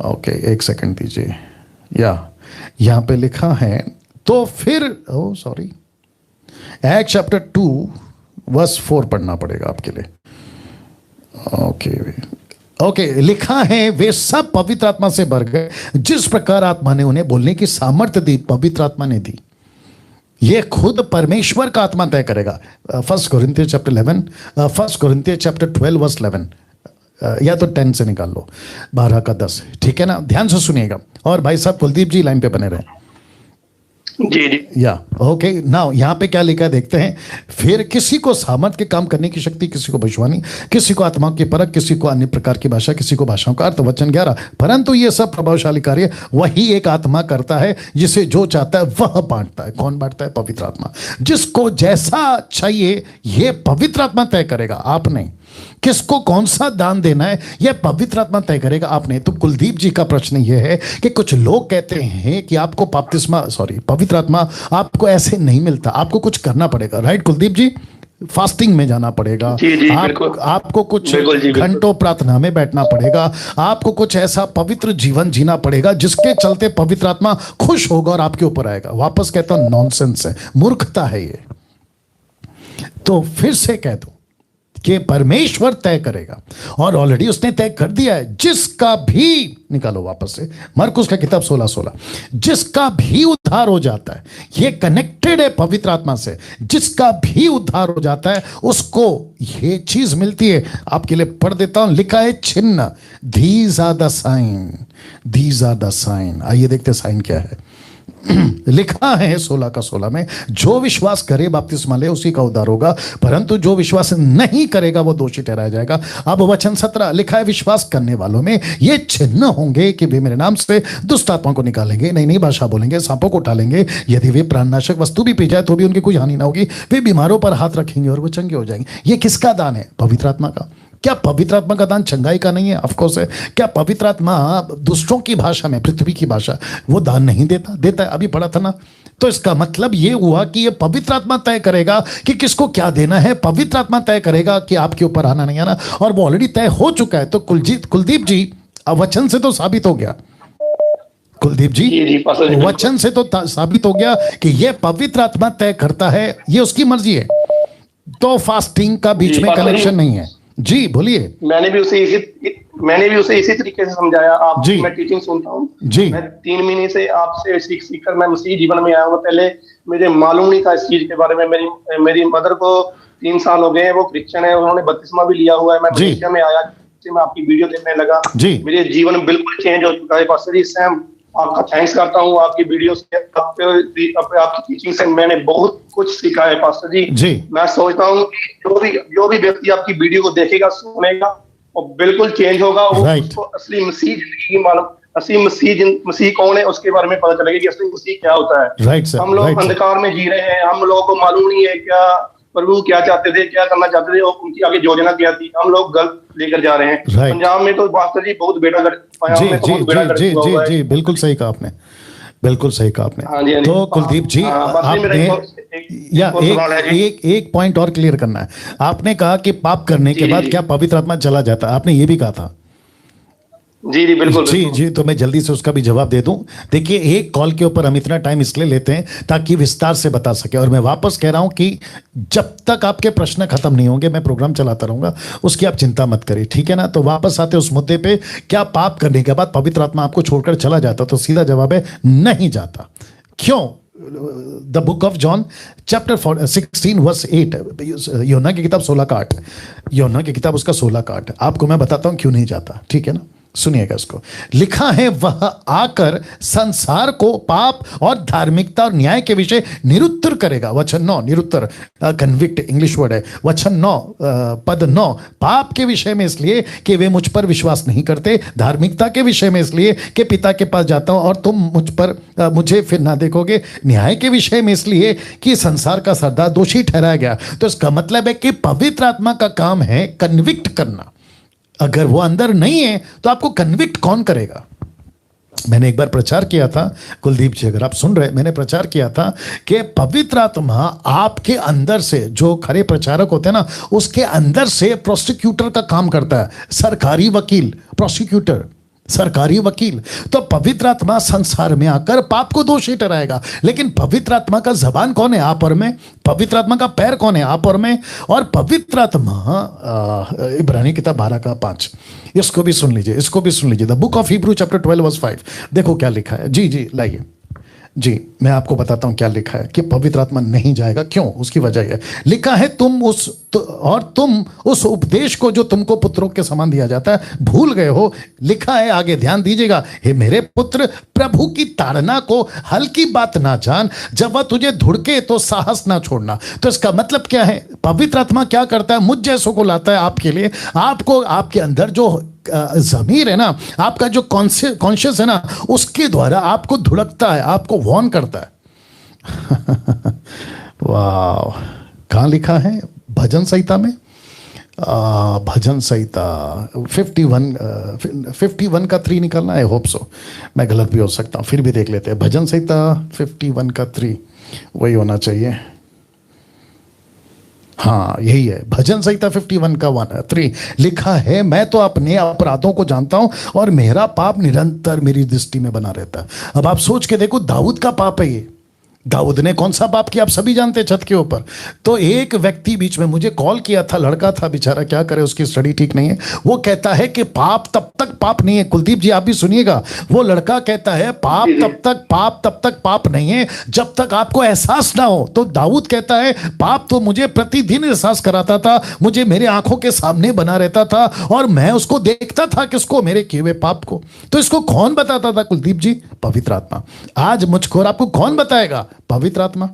ओके, एक सेकंड दीजिए। यहां पे लिखा है, तो फिर एक्ट चैप्टर 2 वर्स 4 पढ़ना पड़ेगा आपके लिए। ओके, लिखा है, वे सब पवित्र आत्मा से भर गए, जिस प्रकार आत्मा ने उन्हें बोलने की सामर्थ्य दी, पवित्र आत्मा ने दी। ये खुद परमेश्वर का आत्मा तय करेगा। 1 कोरिन्थियंस चैप्टर 11, 1 कोरिन्थियंस चैप्टर 12 वर्स 11, या तो 10 से निकाल लो, 12 का 10, ठीक है ना? ध्यान से सुनिएगा। और भाई साहब कुलदीप जी लाइन पे बने रहे। जी। ओके, नाउ यहाँ पे क्या लिखा है देखते हैं। फिर किसी को सामर्थ्य के काम करने की शक्ति, किसी को भविष्यवाणी, किसी को आत्माओं की परख, किसी को अन्य प्रकार की भाषा, किसी को भाषाओं का अर्थ। वचन 11, परंतु ये सब प्रभावशाली कार्य वही एक आत्मा करता है, जिसे जो चाहता है वह बांटता है। कौन बांटता है? पवित्र आत्मा। जिसको जैसा चाहिए ये पवित्र आत्मा तय करेगा, आप नहीं। किसको कौन सा दान देना है यह पवित्र आत्मा तय करेगा, आपने। तो कुलदीप जी का प्रश्न यह है कि कुछ लोग कहते हैं कि आपको पवित्र आत्मा आपको ऐसे नहीं मिलता, आपको कुछ करना पड़ेगा, राइट कुलदीप जी? फास्टिंग में जाना पड़ेगा, आपको कुछ घंटों प्रार्थना में बैठना पड़ेगा, आपको कुछ ऐसा पवित्र जीवन जीना पड़ेगा जिसके चलते पवित्र आत्मा खुश होगा और आपके ऊपर आएगा। वापस कहता हूं, नॉनसेंस है, मूर्खता है ये। तो फिर से कह दो कि परमेश्वर तय करेगा, और ऑलरेडी उसने तय कर दिया है। जिसका भी, निकालो वापस से मरकुस का किताब 16:16, जिसका भी उद्धार हो जाता है, ये कनेक्टेड है पवित्र आत्मा से, जिसका भी उद्धार हो जाता है उसको ये चीज मिलती है। आपके लिए पढ़ देता हूं, लिखा है चिन्ह, दीज आर द साइन। आइए देखते साइन क्या है। लिखा है 16:16 में, जो विश्वास करे बपतिस्मा ले उसी का उद्धार होगा, परंतु जो विश्वास नहीं करेगा वो दोषी ठहराया जाएगा। अब वचन 17 लिखा है, विश्वास करने वालों में ये चिन्ह होंगे कि वे मेरे नाम से दुष्ट आत्मा को निकालेंगे, नई भाषा बोलेंगे, सांपों को उठालेंगे, यदि वे प्राणनाशक वस्तु भी पी जाए तो भी उनकी कोई हानि ना होगी, वे बीमारों पर हाथ रखेंगे और वो चंगे हो जाएंगे। ये किसका दान है? पवित्र आत्मा का। क्या पवित्र आत्मा का दान चंगाई का नहीं है? ऑफ कोर्स है। क्या पवित्र आत्मा दुष्टों की भाषा में, पृथ्वी की भाषा, वो दान नहीं देता है? अभी पढ़ा था ना। तो इसका मतलब ये हुआ कि ये पवित्र आत्मा तय करेगा कि किसको क्या देना है। पवित्र आत्मा तय करेगा कि आपके ऊपर आना नहीं आना, और वो ऑलरेडी तय हो चुका है। तो कुलदीप जी, वचन से तो साबित हो गया, कुलदीप जी वचन से तो साबित हो गया कि ये पवित्र आत्मा तय करता है, ये उसकी मर्जी है। तो फास्टिंग का बीच में कनेक्शन नहीं है। जी बोलिए। मैंने भी उसे इसी तरीके से समझाया। आप मैं टीचिंग सुनता हूँ जी। मैं 3 महीने से आपसे सीख कर मैं मसीह जीवन में आया हूँ। पहले मुझे मालूम नहीं था इस चीज के बारे में। मेरी मदर को 3 साल हो गए हैं, वो क्रिश्चियन है, उन्होंने बपतिस्मा भी लिया हुआ है। मैं मलेशिया में आया, मैं आपकी वीडियो देखने लगा, मेरे जीवन बिल्कुल चेंज हो चुका है। पास्टर जी, सैम आपका थैंक्स करता हूँ। आपकी वीडियो से, आपकी टीचिंग से मैंने बहुत कुछ सीखा है पास्टर जी। मैं सोचता हूँ कि जो भी व्यक्ति आपकी वीडियो को देखेगा, सुनेगा, और बिल्कुल चेंज होगा। उसको असली मसीह जिंदगी मालूम, असली मसीह कौन है उसके बारे में पता चलेगा कि असली मसीह क्या होता है। हम लोग अंधकार में जी रहे हैं, हम लोगों को मालूम नहीं है क्या प्रभु क्या चाहते थे, क्या करना चाहते थे, और उनकी आगे योजना क्या थी। हम लोग गलत लेकर जा रहे हैं। पंजाब में तो पास्टर जी बहुत बेड़ा जी, बिल्कुल सही कहा आपने, बिल्कुल सही कहा आपने। तो कुलदीप जी, आपने एक पॉइंट और क्लियर करना है। आपने कहा कि पाप करने के बाद क्या पवित्र आत्मा चला जाता है, आपने ये भी कहा था। जी बिल्कुल। जी, तो मैं जल्दी से उसका भी जवाब दे दूं। देखिए, एक कॉल के ऊपर हम इतना टाइम इसलिए लेते हैं ताकि विस्तार से बता सके, और मैं वापस कह रहा हूं कि जब तक आपके प्रश्न खत्म नहीं होंगे मैं प्रोग्राम चलाता रहूंगा, उसकी आप चिंता मत करिए, ठीक है ना। तो वापस आते उस मुद्दे पे, क्या पाप करने के बाद पवित्र आत्मा आपको छोड़कर चला जाता? तो सीधा जवाब है नहीं जाता। क्यों? The book of John chapter 16 verse 8, यूहन्ना की किताब 16 का 8, यूहन्ना की किताब उसका 16 का 8। आपको मैं बताता हूं क्यों नहीं जाता, ठीक है ना। सुनिएगा इसको। लिखा है वह आकर संसार को पाप और धार्मिकता और न्याय के विषय निरुत्तर करेगा। वचन 9, निरुत्तर कन्विक्ट इंग्लिश वर्ड है। वचन 9 पद 9, पाप के विषय में इसलिए कि वे मुझ पर विश्वास नहीं करते, धार्मिकता के विषय में इसलिए कि पिता के पास जाता हूं और तुम मुझे फिर ना देखोगे, न्याय के विषय में इसलिए कि संसार का सरदार दोषी ठहराया गया। तो इसका मतलब है कि पवित्र आत्मा का काम है कन्विक्ट करना। अगर वो अंदर नहीं है तो आपको कन्विक्ट कौन करेगा? मैंने एक बार प्रचार किया था, कुलदीप जी अगर आप सुन रहे, मैंने प्रचार किया था कि पवित्र आत्मा आपके अंदर से, जो खरे प्रचारक होते हैं ना, उसके अंदर से प्रोसिक्यूटर का काम करता है। सरकारी वकील, प्रोसिक्यूटर, सरकारी वकील। तो पवित्र आत्मा संसार में आकर पाप को दोषी ठहराएगा। लेकिन पवित्र आत्मा का जबान कौन है? आप और मैं। पवित्र आत्मा का पैर कौन है? आप और मैं। और पवित्र आत्मा, इब्रानी किताब 12 का 5, इसको भी सुन लीजिए, इसको भी सुन लीजिए। The book of Hebrew chapter 12 verse 5, देखो क्या लिखा है। जी जी लाइए जी, मैं आपको बताता हूं क्या लिखा है कि पवित्र आत्मा नहीं जाएगा। क्यों? उसकी वजह है, लिखा है तुम उस उपदेश को जो तुमको पुत्रों के समान दिया जाता है भूल गए हो। लिखा है आगे, ध्यान दीजिएगा, हे मेरे पुत्र, प्रभु की ताड़ना को हल्की बात ना जान, जब वह तुझे धुड़के तो साहस ना छोड़ना। तो इसका मतलब क्या है? पवित्र आत्मा क्या करता है? मुझ जैसों को लाता है आपके लिए। आपको, आपके अंदर जो ज़मीर है ना, आपका जो कॉन्शियस है ना, उसके द्वारा आपको धुड़कता है, आपको वार्न करता है। वाह, कहाँ लिखा है? भजन संहिता में, भजन संहिता 51 का 3 निकलना है। होप सो, मैं गलत भी हो सकता हूँ, फिर भी देख लेते हैं। भजन संहिता 51 का 3 वही होना चाहिए। हाँ यही है, भजन संहिता 51 का 3 लिखा है, मैं तो अपने अपराधों को जानता हूं और मेरा पाप निरंतर मेरी दृष्टि में बना रहता है। अब आप सोच के देखो, दाऊद का पाप है ये। दाऊद ने कौन सा पाप किया? आप सभी जानते हैं, छत के ऊपर। तो एक व्यक्ति बीच में मुझे कॉल किया था, लड़का था बेचारा, क्या करे, उसकी स्टडी ठीक नहीं है। वो कहता है कि पाप तब तक पाप नहीं है। कुलदीप जी आप भी सुनिएगा, वो लड़का कहता है पाप तब तक पाप नहीं है जब तक आपको एहसास ना हो। तो दाऊद कहता है पाप तो मुझे प्रतिदिन एहसास कराता था, मुझे मेरे आंखों के सामने बना रहता था और मैं उसको देखता था, किसको? मेरे किए हुए पाप को। तो इसको कौन बताता था कुलदीप जी? पवित्र आत्मा। आज मुझको और आपको कौन बताएगा? पवित्र आत्मा।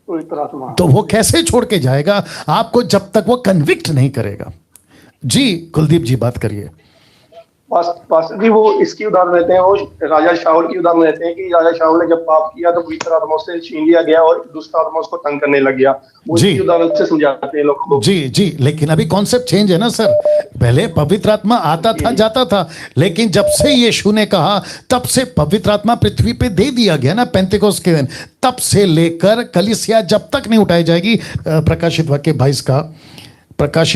पवित्र आत्मा। तो वो कैसे छोड़ के जाएगा आपको जब तक वो कन्विक्ट नहीं करेगा? जी कुलदीप जी बात करिए। पास्टर जी, वो इसकी उदाहरण देते हैं, वो राजा शाऊल की उदाहरण देते हैं कि राजा शाऊल ने जब पाप किया तो पवित्र आत्मा से छीन लिया गया और दुष्ट आत्मा उसको तंग करने लग गया। वो इसकी उदाहरण से समझाते हैं लोगों को। जी जी, लेकिन अभी कॉन्सेप्ट चेंज है ना सर। पहले पवित्र आत्मा आता था, जाता था, लेकिन जब से यीशु ने कहा तब से पवित्र आत्मा पृथ्वी पे दे दिया गया ना, पेंतेकोस्त के दिन, तब से लेकर कलीसिया जब तक नहीं उठाई जाएगी। प्रकाशित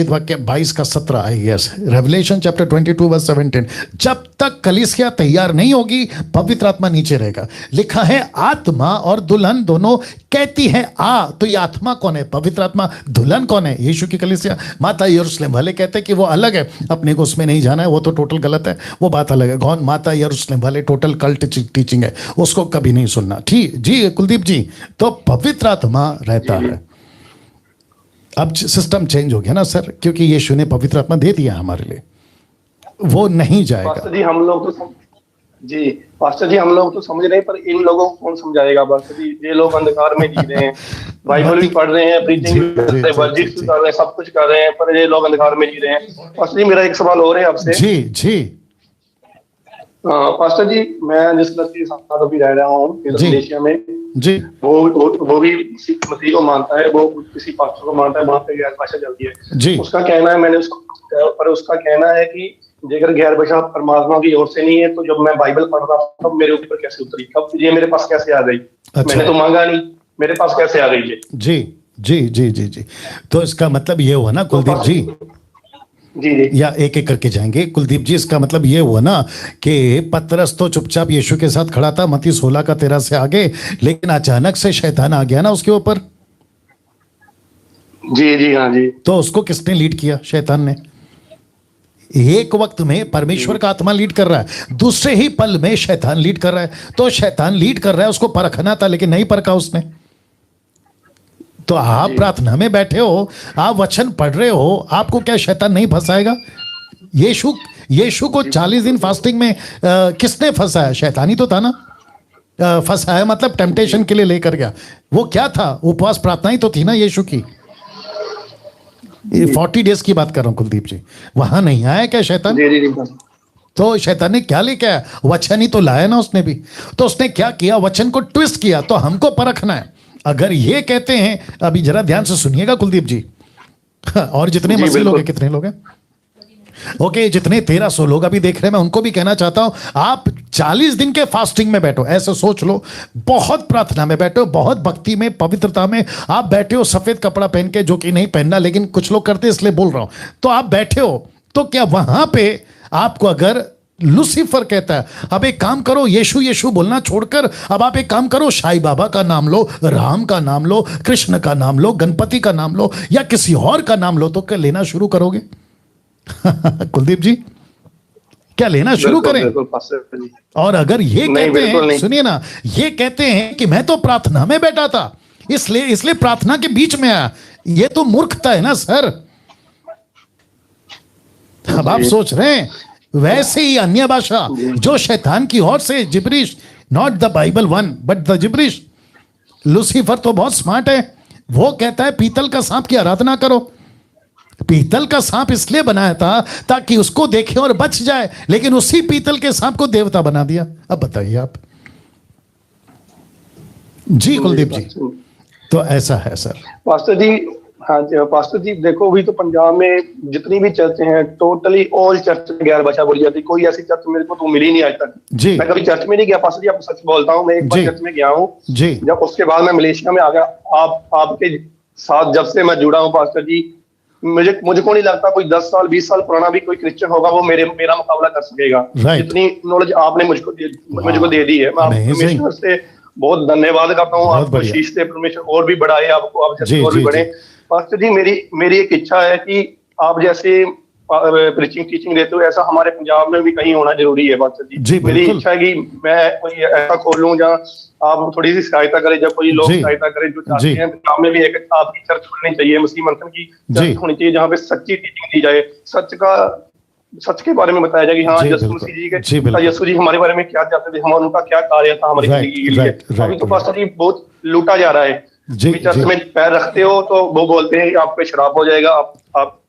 वाक्य 22 का 17 है। यस, रेवलेशन चैप्टर 22 वर्स 17, जब तक कलीसिया तैयार नहीं होगी पवित्र आत्मा नीचे रहेगा। लिखा है आत्मा और दुल्हन दोनों कहती है आ। तो ये आत्मा कौन है? पवित्र आत्मा। दुल्हन कौन है? यीशु की कलीसिया। माता यरूशलेम वाले कहते हैं कि वो अलग है, अपने को उसमें नहीं जाना है, वो तो टोटल गलत है, वो बात अलग है। कौन? माता यरूशलेम वाले टोटल कल्ट टीचिंग है, उसको कभी नहीं सुनना। ठीक जी कुलदीप जी, तो पवित्र आत्मा रहता है। अब सिस्टम चेंज हो गया ना सर, क्योंकि यीशु ने पवित्र आत्मा दे दिया हमारे लिए, वो नहीं जाएगा। पास्टर जी हम लोग तो समझ रहे हैं, पर इन लोगों को कौन समझाएगा? पास्टर जी, ये लोग अंधकार में जी रहे हैं, बाइबल भी पढ़ रहे हैं, प्रीचिंग भी कर रहे हैं, वर्जिश भी कर रहे हैं, सब कुछ कर रहे हैं, पर ये लोग अंधकार में जी रहे हैं। पास्टर जी, मेरा एक सवाल और है आपसे। जी जी पास्टर जी, मैं जिस लड़के के साथ अभी रह रहा हूँ मलेशिया में जी, वो भी मसीह को मानता है, वो किसी पास्टर को मानता है, वहाँ पे गैर भाषा चलती है जी। उसका कहना है, मैंने उसको, पर उसका कहना है कि अगर गैर भाषा परमात्मा की ओर से नहीं है, तो जब मैं बाइबल पढ़ रहा था तब मेरे ऊपर कैसे उतरी? कब ये मेरे पास कैसे आ गई? मैंने तो मांगा नहीं, मेरे पास कैसे आ गई? जी जी जी जी जी। तो इसका मतलब ये हुआ ना कुलदीप जी, जी, या एक एक करके जाएंगे। कुलदीप जी, इसका मतलब ये हुआ ना कि पतरस तो चुपचाप यीशु के साथ खड़ा था, मत्ती 16 का 13 से आगे, लेकिन अचानक से शैतान आ गया ना उसके ऊपर। जी हाँ जी। तो उसको किसने लीड किया? शैतान ने। एक वक्त में परमेश्वर का आत्मा लीड कर रहा है, दूसरे ही पल में शैतान लीड कर रहा है। तो शैतान लीड कर रहा है, उसको परखना था, लेकिन नहीं परखा उसने। तो आप प्रार्थना में बैठे हो, आप वचन पढ़ रहे हो, आपको क्या शैतान नहीं फंसाएगा? यीशु को 40 दिन फास्टिंग में किसने फंसाया? शैतानी तो था ना। फंसाया मतलब टेम्पटेशन के लिए लेकर गया। वो क्या था? उपवास प्रार्थना ही तो थी ना यीशु की। 40 डेज की बात कर रहा हूं कुलदीप जी। वहां नहीं आया क्या शैतान? तो शैतान ने क्या लेके आया? वचन ही तो लाया ना उसने भी। तो उसने क्या किया? वचन को ट्विस्ट किया। तो हमको परखना है। अगर ये कहते हैं, अभी जरा ध्यान से सुनिएगा कुलदीप जी, और जितने मसीह लोग हैं, कितने लोग हैं? ओके, जितने 1300 लोग अभी देख रहे हैं, मैं उनको भी कहना चाहता हूं, आप 40 दिन के फास्टिंग में बैठो। ऐसे सोच लो, बहुत प्रार्थना में बैठो, बहुत भक्ति में, पवित्रता में आप बैठे हो, सफेद कपड़ा पहन के, जो कि नहीं पहनना, लेकिन कुछ लोग करते इसलिए बोल रहा हूं। तो आप बैठे हो, तो क्या वहां पे आपको अगर लूसीफर कहता है अब एक काम करो, यीशु यीशु बोलना छोड़कर अब आप एक काम करो, साईं बाबा का नाम लो, राम का नाम लो, कृष्ण का नाम लो, गणपति का नाम लो, या किसी और का नाम लो, तो क्या लेना शुरू करोगे? कुलदीप जी, क्या लेना शुरू करें? और अगर ये कहते हैं, सुनिए ना, ये कहते हैं कि मैं तो प्रार्थना में बैठा था, इसलिए प्रार्थना के बीच में आया, ये तो मूर्खता है ना सर। अब आप सोच रहे हैं वैसे ही अन्य भाषा जो शैतान की ओर से, gibberish, not the Bible one but the gibberish. Lucifer तो बहुत स्मार्ट है, वो कहता है पीतल का सांप की आराधना करो। पीतल का सांप इसलिए बनाया था ताकि उसको देखे और बच जाए, लेकिन उसी पीतल के सांप को देवता बना दिया। अब बताइए आप जी कुलदीप जी। तो ऐसा है सर। पास्टर जी, हाँ जी पास्टर जी, देखो अभी तो पंजाब में जितनी भी चर्चें हैं, टोटली ऑल चर्च में गैर भाषा बोली जाती है। कोई ऐसी चर्च मेरे को तो मिली नहीं आज तक जी। मैं कभी चर्च में नहीं गया पास्टर जी, आपको सच बोलता हूँ। मैं एक बार चर्च में गया हूँ जी, जब उसके बाद मैं मलेशिया में आ गया। आपके साथ जब से मैं जुड़ा हूँ पास्टर जी, मुझको नहीं लगता कोई 10 साल 20 साल पुराना भी कोई क्रिश्चियन होगा वो मेरा मुकाबला कर सकेगा। जितनी नॉलेज आपने मुझको दे दी है, मैं परमेश्वर से बहुत धन्यवाद करता हूँ। आपको शीश से परमेश्वर और भी बढ़ाए, आपको आप जैसे और भी बढ़े। पास्टर जी, मेरी एक इच्छा है कि आप जैसे प्रीचिंग टीचिंग देते हो, ऐसा हमारे पंजाब में भी कहीं होना जरूरी है पास्टर जी। मेरी इच्छा है कि मैं कोई ऐसा खोलूं जहाँ आप थोड़ी सी सहायता करें, जब कोई लोग सहायता करें जो चाहते हैं। पंजाब में भी एक आपकी चर्च खोलनी चाहिए, मसीह मंथन की चर्च होनी चाहिए, जहाँ पे सच्ची टीचिंग दी जाए, सच के बारे में बताया जाए कि हाँ यीशु मसीह जी के, यीशु जी हमारे बारे में क्या चाहते थे, हम उनका क्या कार्य था हमारी जिंदगी के लिए। अभी तो पास्टर जी बहुत लूटा जा रहा है। चर्च में पैर रखते हो तो वो बोलते हैं आप पे शराब हो जाएगा, आप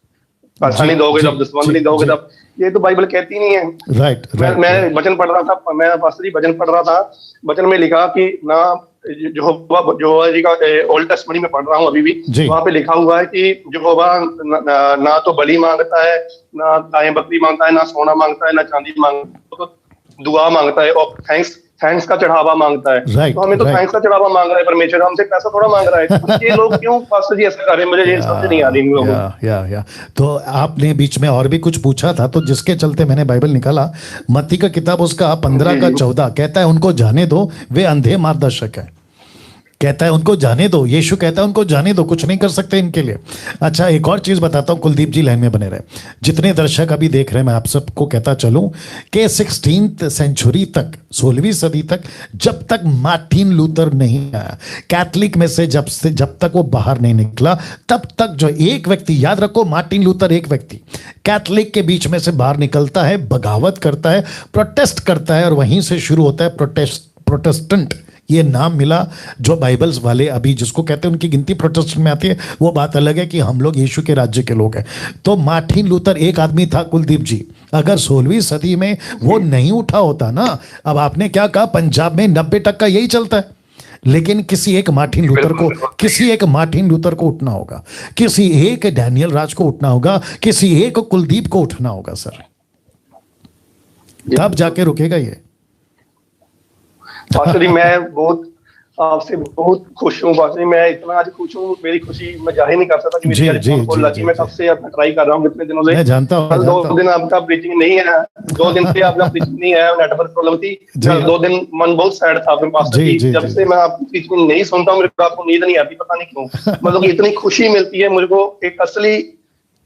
पैसा नहीं दोगे तब, दुश्मन नहीं दोगे तब। ये तो बाइबल कहती नहीं है। राइट। मैं वचन पढ़ रहा था, मैं पास्टर जी वचन पढ़ रहा था, वचन में लिखा कि ना जो जी का ओल्ड टेस्टमेंट में पढ़ रहा हूँ अभी भी, वहाँ पे लिखा हुआ है कि यहोवा ना तो बलि मांगता है, ना गाय बकरी मांगता है, ना सोना मांगता है, ना चांदी मांगता है, तो दुआ मांगता है और थैंक्स का चढ़ावा मांगता है। तो हमें तो थैंक्स का चढ़ावा मांग रहा है परमेश्वर, हमसे पैसा थोड़ा मांग रहा है। ये लोग क्यों पास्टर जी ऐसा कर रहे हैं, मुझे ये समझ नहीं आ रही। या तो आपने बीच में और भी कुछ पूछा था, तो जिसके चलते मैंने बाइबल निकाला। मत्ती का किताब उसका 15 का 14 कहता है उनको जाने दो, वे अंधे मार्गदर्शक है। कहता है उनको जाने दो, यीशु कहता है उनको जाने दो, कुछ नहीं कर सकते इनके लिए। अच्छा, एक और चीज बताता हूं, कुलदीप जी लाइन में बने रहे। जितने दर्शक अभी देख रहे हैं, मैं आप सबको कहता चलूं कि 16th सेंचुरी तक, 16वीं सदी तक, जब तक मार्टिन लूथर नहीं आया कैथलिक में से, जब तक वो बाहर नहीं निकला, तब तक जो एक व्यक्ति, याद रखो मार्टिन लूथर एक व्यक्ति कैथलिक के बीच में से बाहर निकलता है, बगावत करता है, प्रोटेस्ट करता है, और वहीं से शुरू होता है प्रोटेस्टेंट। ये नाम मिला जो बाइबल्स वाले अभी जिसको कहते हैं उनकी गिनती प्रोटेस्टेंट में आती है। वो बात अलग है कि हम लोग यीशु के राज्य के लोग हैं। तो मार्टिन लूथर एक आदमी था कुलदीप जी, अगर 16वीं सदी में वो नहीं उठा होता ना, अब आपने क्या कहा, पंजाब में 90% यही चलता है, लेकिन किसी एक मार्टिन लूथर को उठना होगा, किसी एक डैनियल राज को उठना होगा, किसी एक कुलदीप को उठना होगा सर, तब जाके रुकेगा ये। पास्टर जी, मैं बहुत आपसे बहुत खुश हूँ पास्टर जी, मैं इतना आज खुश हूँ, मेरी खुशी मैं जाहिर नहीं कर सकता कि मेरी आज कॉल लगी। मैं कब से अपना ट्राई कर रहा हूँ कितने दिनों से, जानता हूँ। 2 दिन आपका प्रीचिंग नहीं है, 2 दिन से आपका प्रीचिंग नहीं है, नेटवर्क प्रॉब्लम थी, 2 दिन मन बहुत सैड था अपने पास्टर जी। जब से मैं आपकी प्रीचिंग नहीं सुनता हूँ, मेरे को आपको नींद नहीं आती, पता नहीं क्यों। मतलब इतनी खुशी मिलती है मुझको, एक असली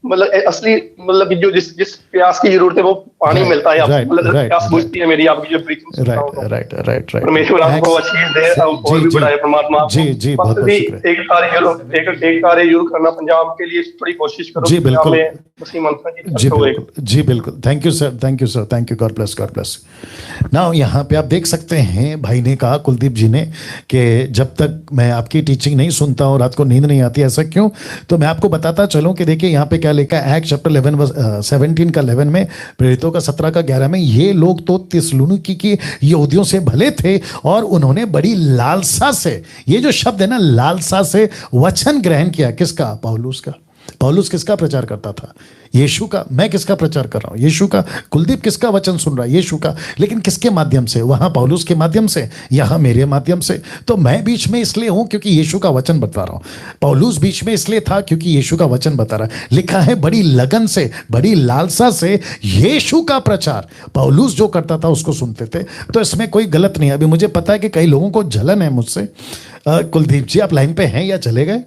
मतलब असली मतलब कि जो जिस जिस प्यास की जरूरत है वो पानी मिलता है आपको, मतलब प्यास बुझती है मेरी आपकी जो प्रीचिंग सुनता हूं। राइट परमेश्वर आपको अच्छी दे और भी बढ़ाए परमात्मा। जी बहुत बहुत शुक्रिया। एक कार्य जरूर करना पंजाब के लिए, थोड़ी कोशिश करो। जी बिल्कुल जी बिल्कुल। Thank you sir, thank you, God bless. Now यहाँ पे आप देख सकते हैं भाई ने कहा, कुलदीप जी ने, कि जब तक मैं आपकी टीचिंग नहीं सुनता हूँ रात को नींद नहीं आती। ऐसा क्यों? तो मैं आपको बताता चलूं कि देखिए यहाँ पे क्या लिखा है, एक्ट चैप्टर 17 का 11 में, प्रेरितों का 17 का 11 में, ये लोग तो थिस्सलुनीकि की यहूदियों से भले थे और उन्होंने बड़ी लालसा से, ये जो शब्द है ना, लालसा से वचन ग्रहण किया। किसका? पौलुस का। पौलुस किसका प्रचार करता था? यीशु का। मैं किसका प्रचार कर रहा हूं? यीशु का। कुलदीप किसका वचन सुन रहा है? यीशु का। लेकिन किसके माध्यम से? वहां पौलुस के माध्यम से, यहां मेरे माध्यम से। तो मैं बीच में इसलिए हूं क्योंकि यीशु का वचन बता रहा हूं। पौलुस बीच में इसलिए था क्योंकि यीशु का वचन बता रहा है। लिखा है बड़ी लगन से, बड़ी लालसा से यीशु का प्रचार पौलुस जो करता था उसको सुनते थे। तो इसमें कोई गलत नहीं है। अभी मुझे पता है कि कई लोगों को जलन है मुझसे। कुलदीप जी आप लाइन पे हैं या चले गए?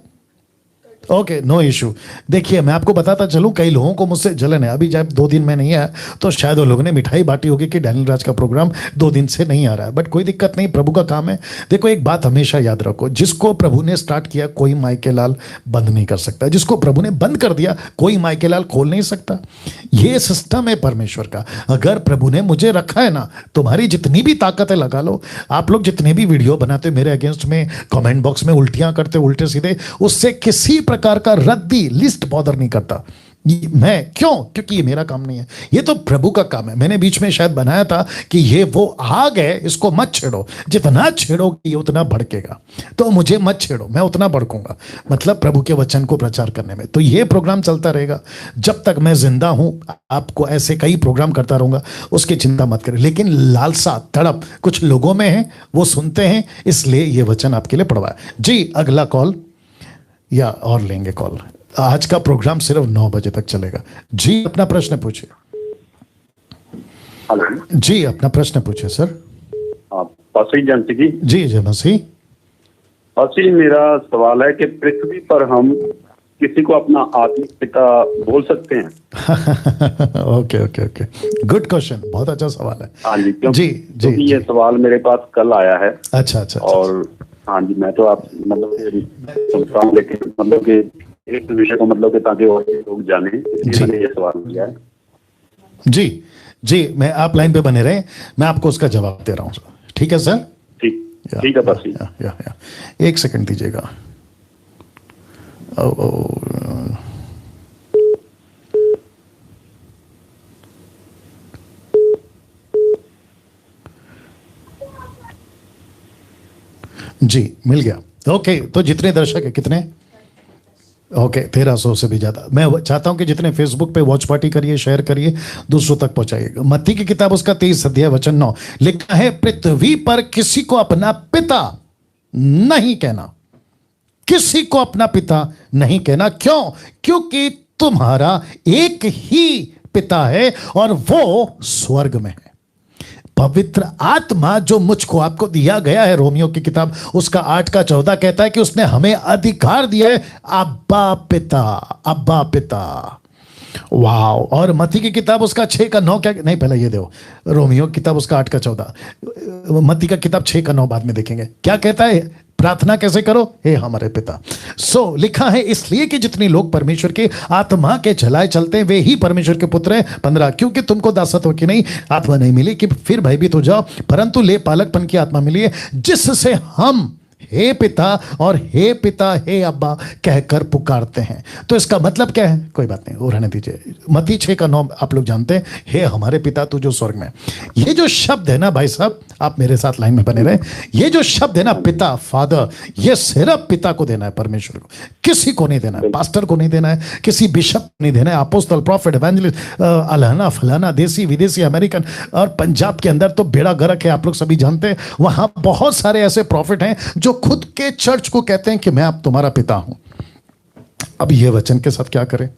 Okay, no issue. देखिए मैं आपको बताता चलूं, कई लोगों को मुझसे जलन है। अभी जब 2 दिन में नहीं आया तो शायद वो लोगों ने मिठाई बांटी होगी कि डैनियल राज का प्रोग्राम 2 दिन से नहीं आ रहा है। बट कोई दिक्कत नहीं, प्रभु का काम है। देखो एक बात हमेशा याद रखो, जिसको प्रभु ने स्टार्ट किया कोई माई के लाल बंद नहीं कर सकता। जिसको प्रभु ने बंद कर दिया कोई माई के लाल खोल नहीं सकता। ये सिस्टम है परमेश्वर का। अगर प्रभु ने मुझे रखा है ना, तुम्हारी जितनी भी ताकत है लगा लो। आप लोग जितने भी वीडियो बनाते मेरे अगेंस्ट में, कमेंट बॉक्स में उल्टियां करते उल्टे सीधे, उससे किसी प्रकार का रद्दी लिस्ट बॉदर नहीं करता मैं। क्यों? क्योंकि ये मेरा काम नहीं है, ये तो प्रभु का काम है। मैंने बीच में शायद बनाया था कि ये वो आग है, इसको मत छेड़ो। जितना छेड़ोगे ये उतना भड़केगा। तो मुझे मत छेड़ो, मैं उतना भड़कूंगा। मतलब प्रभु के वचन को प्रचार करने में। तो ये प्रोग्राम चलता रहेगा जब तक मैं जिंदा हूं। आपको ऐसे कई प्रोग्राम करता रहूंगा, उसकी चिंता मत करें। लेकिन लालसा, तड़प कुछ लोगों में है, वो सुनते हैं, इसलिए ये वचन आपके लिए पढ़वाया। जी अगला कॉल या और लेंगे कॉल। आज का प्रोग्राम सिर्फ 9 बजे तक चलेगा। जी अपना प्रश्न पूछिए। हेलो जी अपना प्रश्न पूछिए सर। पासी जानती जी। जी जय मसीह। पासी मेरा सवाल है कि पृथ्वी पर हम किसी को अपना आत्मिक पिता बोल सकते हैं? ओके, गुड क्वेश्चन, बहुत अच्छा सवाल है। हाँ जी, जी ये सवाल मेरे पास कल आया है। अच्छा। और हाँ जी, मैं तो आप मतलब सुनता हूँ, लेकिन मतलब कि एक विषय को मतलब कि ताकि और लोग जाने, इसलिए मैंने ये सवाल किया है। जी मैं आप लाइन पे बने रहे, मैं आपको उसका जवाब दे रहा हूँ। ठीक है सर? ठीक है बस। एक सेकंड दीजिएगा। जी मिल गया। ओके, तो जितने दर्शक है कितने? ओके 1300 से भी ज्यादा। मैं चाहता हूं कि जितने फेसबुक पे वॉच पार्टी करिए, शेयर करिए, दूसरों तक पहुंचाइएगा। मत्ती की किताब उसका 23 अध्याय वचन 9 लिखा है, पृथ्वी पर किसी को अपना पिता नहीं कहना। किसी को अपना पिता नहीं कहना। क्यों? क्योंकि तुम्हारा एक ही पिता है और वो स्वर्ग में है। पवित्र आत्मा जो मुझको आपको दिया गया है, रोमियो की किताब उसका 8 का 14 कहता है कि उसने हमें अधिकार दिया है, अब्बा पिता, अब्बा पिता। वाओ। और मत्ती की किताब उसका 6 का 9 क्या नहीं, पहले ये दो, रोमियो की किताब उसका 8 का 14, मत्ती का किताब 6 का 9 बाद में देखेंगे क्या कहता है। प्रार्थना कैसे करो? हे हमारे पिता। लिखा है इसलिए कि जितने लोग परमेश्वर के आत्मा के चलाए चलते हैं वे ही परमेश्वर के पुत्र हैं। 15 क्योंकि तुमको दासत्व की नहीं आत्मा नहीं मिली कि फिर भयभीत हो जाओ, परंतु ले पालकपन की आत्मा मिली है, जिससे हम हे पिता और हे पिता हे अब्बा कहकर पुकारते हैं। तो इसका मतलब क्या है? कोई बात नहीं, वो रहने दीजिए। मत्ती 6 का 9 आप लोग जानते हैं, हे हमारे पिता तू जो स्वर्ग में। ये जो शब्द है ना भाई साहब, आप मेरे साथ लाइन में बने रहे, ये जो शब्द है ना पिता, फादर, ये सिर्फ पिता को देना है, परमेश्वर को, किसी को नहीं देना है। पास्टर को नहीं देना है, किसी बिशप को नहीं देना है, अपोस्तल, प्रॉफिट, इवेंजलिस्ट, अलहना फलाना, देसी विदेशी, अमेरिकन। और पंजाब के अंदर तो बेड़ा गर्क है, आप लोग सभी जानते हैं। वहां बहुत सारे ऐसे प्रॉफिट हैं जो खुद के चर्च को कहते हैं कि मैं अब तुम्हारा पिता हूं। अब ये वचन के साथ क्या करें?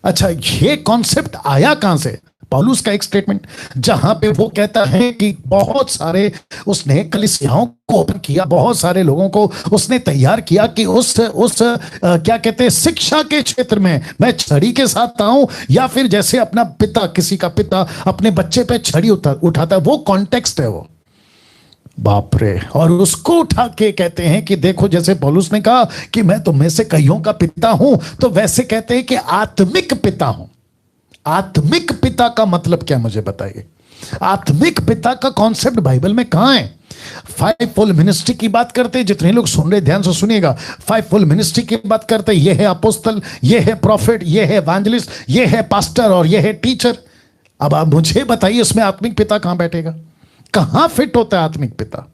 अच्छा, ये कॉन्सेप्ट आया कहां से? पौलुस का एक स्टेटमेंट जहां पे वो कहता है कि बहुत सारे उसने कलीसियाओं को ओपन किया, बहुत सारे लोगों को उसने तैयार किया कि उस क्या कहते हैं शिक्षा के क्षेत्र में मैं छड़ी के साथ आऊं, या फिर जैसे अपना पिता, किसी का पिता अपने बच्चे पे छड़ी उठाता है, वो कॉन्टेक्स्ट है वो। बाप रे। और उसको उठा के कहते हैं कि देखो, जैसे पौलुस ने कहा कि मैं तुम में से कईयों का पिता हूं, तो वैसे कहते हैं कि आत्मिक पिता हूं। आत्मिक पिता का मतलब क्या, मुझे बताइए। आत्मिक पिता का कॉन्सेप्ट बाइबल में कहां है? फाइवफोल्ड मिनिस्ट्री की बात करते हैं, जितने लोग सुन रहे ध्यान से सुनिएगा, फाइवफोल्ड मिनिस्ट्री की बात करते हैं। ये है अपोस्तल, ये है प्रॉफिट, ये है एवेंजलिस्ट, ये है पास्टर और ये है टीचर। अब आप मुझे बताइए इसमें आत्मिक पिता कहां बैठेगा, कहां फिट होता है आत्मिक पिता?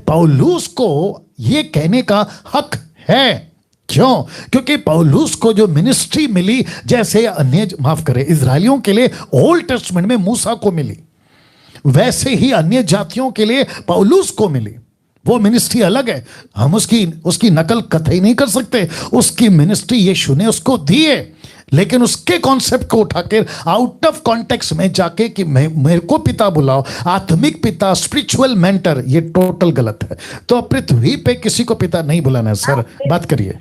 पौलुस को यह कहने का हक है। क्यों? क्योंकि पौलुस को जो मिनिस्ट्री मिली, जैसे अन्य, माफ करें, इजरायलियों के लिए ओल्ड टेस्टमेंट में मूसा को मिली, वैसे ही अन्य जातियों के लिए पौलुस को मिली। वो मिनिस्ट्री अलग है, हम उसकी नकल कतई नहीं कर सकते। उसकी मिनिस्ट्री यीशु ने उसको दी है, लेकिन उसके कॉन्सेप्ट को उठाकर आउट ऑफ कॉन्टेक्स्ट में जाके कि मेरे को पिता बुलाओ, आत्मिक पिता, स्पिरिचुअल मेंटर, ये टोटल गलत है। तो पृथ्वी पे किसी को पिता नहीं बुलाना है। सर बात करिए।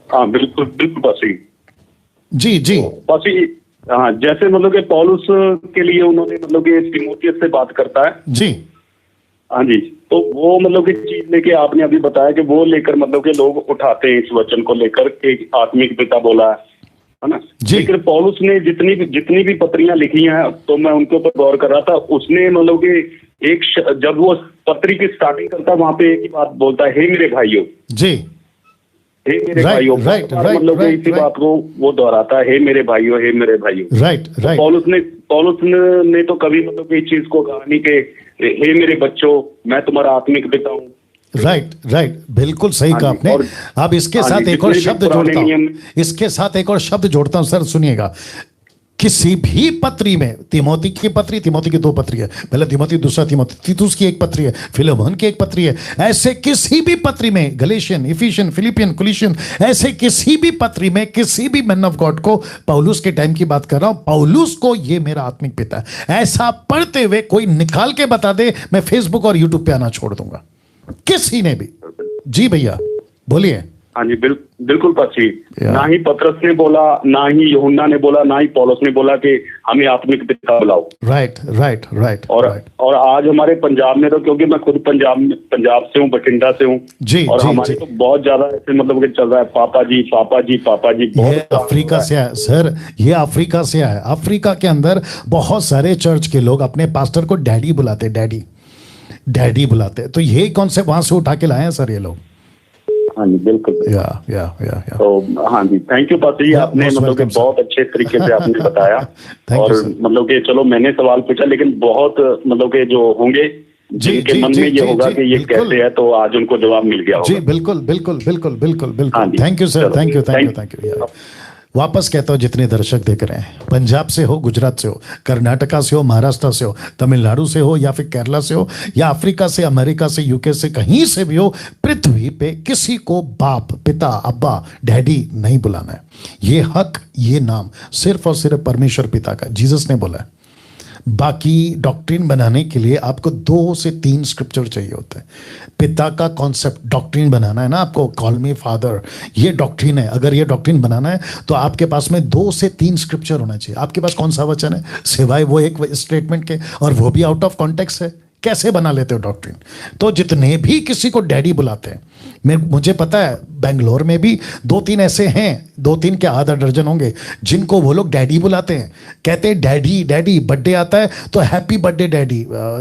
हाँ बिल्कुल बिल्कुल पासी जी जी पासी। हाँ, जैसे मतलब कि पौलुस के लिए उन्होंने मतलब कि तीमुथियुस से बात करता है जी। हाँ जी, तो वो मतलब कि चीज लेके आपने अभी बताया कि वो लेकर मतलब कि लोग उठाते हैं इस वचन को लेकर कि आत्मिक पिता बोला है ना। लेकिन पौलुस ने जितनी भी पत्रियां लिखी हैं, तो मैं उनके ऊपर गौर कर रहा था, उसने मतलब कि जब वो पत्री की स्टार्टिंग करता है, वहां पे एक ही बात बोलता है, हे मेरे भाइयों जी, हे मेरे भाइयों। मतलब कि इसी बात को वो दोहराता है, हे मेरे भाइयों, हे मेरे भाइयों। राइट। पौलुस ने तो कभी मतलब कि इस चीज को कहा नहीं कि हे मेरे बच्चों, मैं तुम्हारा आत्मिक पिता हूँ। राइट, बिल्कुल सही कहा आपने। अब इसके साथ एक और शब्द जोड़ता हूं, सर सुनिएगा। किसी भी पत्री में, तिमोथी की की 2 पत्री है, पहला तिमोथी, दूसरा तिमोथी, तीतुस की 1 पत्री है, फिलेमोन की 1 पत्री है। ऐसे किसी भी पत्री में, गलेशियन, इफिशियन, फिलिपियन, कुलिशियन, ऐसे किसी भी पत्री में किसी भी मैन ऑफ गॉड को, पौलुस के टाइम की बात कर रहा हूं, पौलुस को ये मेरा आत्मिक पिता है, ऐसा पढ़ते हुए कोई निकाल के बता दे, मैं फेसबुक और यूट्यूब पे आना छोड़ दूंगा, किसी ने भी। जी भैया बोलिए। हाँ जी, बिल्कुल पासी। ना ही पतरस ने बोला, ना ही यूहन्ना ने बोला, ना ही पौलुस ने बोला कि हमें आत्मिक पिता बुलाओ। राइट। और आज हमारे पंजाब में तो, क्योंकि मैं खुद पंजाब से हूँ, बठिंडा से हूँ, और हमारे तो बहुत ज्यादा ऐसे मतलब कि चल रहा है, पापा जी पापा जी पापा जी। ये अफ्रीका से है सर, ये अफ्रीका से है। अफ्रीका के अंदर बहुत सारे चर्च के लोग अपने पास्टर को डैडी बुलाते, डैडी बुलाते। तो यही कॉन्सेप्ट वहां से उठा के लाए हैं सर ये लोग। हाँ जी बिल्कुल। या तो हाँ जी, थैंक यू पासी, आपने मतलब कि बहुत अच्छे तरीके से आपने बताया। और मतलब कि चलो मैंने सवाल पूछा, लेकिन बहुत मतलब कि जो होंगे जिनके मन में ये होगा कि ये कैसे है, तो आज उनको जवाब मिल गया होगा। जी बिल्कुल। Thank you sir, thank you. वापस कहता हूं, जितने दर्शक देख रहे हैं, पंजाब से हो, गुजरात से हो, कर्नाटका से हो, महाराष्ट्र से हो, तमिलनाडु से हो, या फिर केरला से हो, या अफ्रीका से, अमेरिका से, यूके से, कहीं से भी हो, पृथ्वी पे किसी को बाप, पिता, अब्बा, डैडी नहीं बुलाना है। ये हक, ये नाम सिर्फ और सिर्फ परमेश्वर पिता का, जीसस ने बोला है। बाकी डॉक्ट्रिन बनाने के लिए आपको 2 से 3 स्क्रिप्चर चाहिए होते हैं। पिता का कॉन्सेप्ट डॉक्ट्रिन बनाना है ना आपको, कॉल मी फादर, ये डॉक्ट्रिन है। अगर ये डॉक्ट्रिन बनाना है तो आपके पास में 2 से 3 स्क्रिप्चर होना चाहिए। आपके पास कौन सा वचन है सिवाय वो एक स्टेटमेंट के, और वो भी आउट ऑफ कॉन्टेक्स्ट है? कैसे बना लेते हो डॉक्ट्रिन? तो जितने भी किसी को डैडी बुलाते हैं, मुझे पता है बेंगलोर में भी 2-3 ऐसे हैं, 2-3 के आधा दर्जन होंगे, जिनको वो लोग डैडी बुलाते हैं। कहते हैं डैडी, बर्थडे आता है तो हैप्पी बर्थडे डैडी,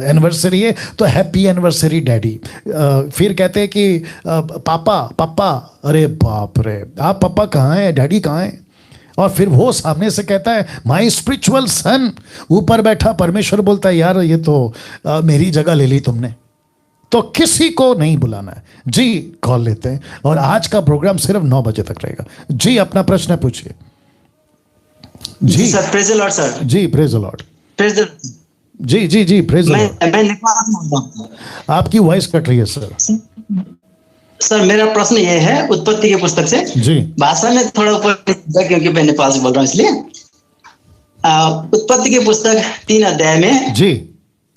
एनिवर्सरी है तो हैप्पी एनिवर्सरी डैडी। फिर कहते हैं कि पापा, अरे बाप रे, आप पापा कहाँ हैं, डैडी कहाँ हैं? और फिर वो सामने से कहता है माई स्पिरिचुअल सन, ऊपर बैठा परमेश्वर बोलता है यार ये तो मेरी जगह ले ली तुमने। तो किसी को नहीं बुलाना है। जी कॉल लेते हैं, और आज का प्रोग्राम सिर्फ 9 बजे तक रहेगा। जी अपना प्रश्न पूछिए। जी sir, praise the Lord sir. जी praise the Lord. Praise the जी प्रेज द लॉर्ड। मैं नेपाल से बोल रहा हूं। आपकी वॉइस कट रही है सर। सर मेरा प्रश्न ये है, उत्पत्ति के पुस्तक से। जी भाषा में थोड़ा ऊपर, क्योंकि मैं नेपाल से बोल रहा हूँ इसलिए। उत्पत्ति की पुस्तक 3 अध्याय में जी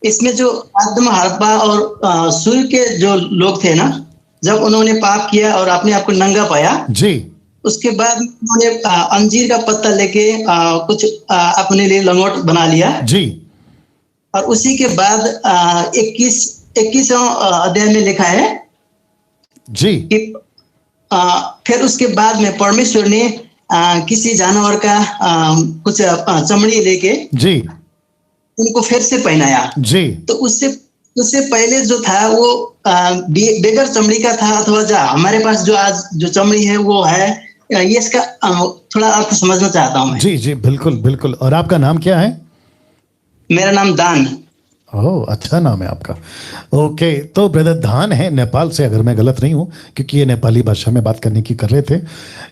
इसमें जो आदम, हड़प्पा और सूर्य के जो लोग थे ना, जब उन्होंने पाप किया और अपने आप को नंगा पाया जी, उसके बाद उन्होंने अंजीर का पत्ता लेके कुछ अपने लिए लंगोट बना लिया जी, और उसी के बाद 21वां अध्याय में लिखा है जी कि फिर उसके बाद में परमेश्वर ने किसी जानवर का कुछ चमड़ी लेके जी उनको फिर से पहनाया जी। तो उससे पहले जो था वो बेगर चमड़ी का था, अथवा जो हमारे पास जो आज जो चमड़ी है वो है। ये इसका थोड़ा अर्थ समझना चाहता हूँ मैं। जी जी बिल्कुल बिल्कुल। और आपका नाम क्या है? मेरा नाम दान। ओह, अच्छा नाम है आपका। ओके, तो ब्रदर धान है नेपाल से, अगर मैं गलत नहीं हूँ, क्योंकि ये नेपाली भाषा में बात करने की कर रहे थे।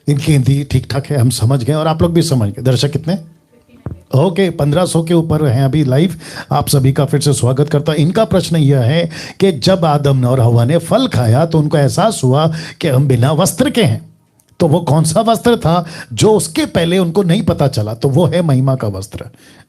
इनकी हिंदी ठीक ठाक है, हम समझ गए और आप लोग भी समझ गए। दर्शक कितने? ओके, 1500 के ऊपर हैं अभी लाइव। आप सभी का फिर से स्वागत करता हूं। इनका प्रश्न यह है कि जब आदम और हवा ने फल खाया तो उनको एहसास हुआ कि हम बिना वस्त्र के हैं। तो वो कौन सा वस्त्र था जो उसके पहले उनको नहीं पता चला? तो वो है महिमा का वस्त्र,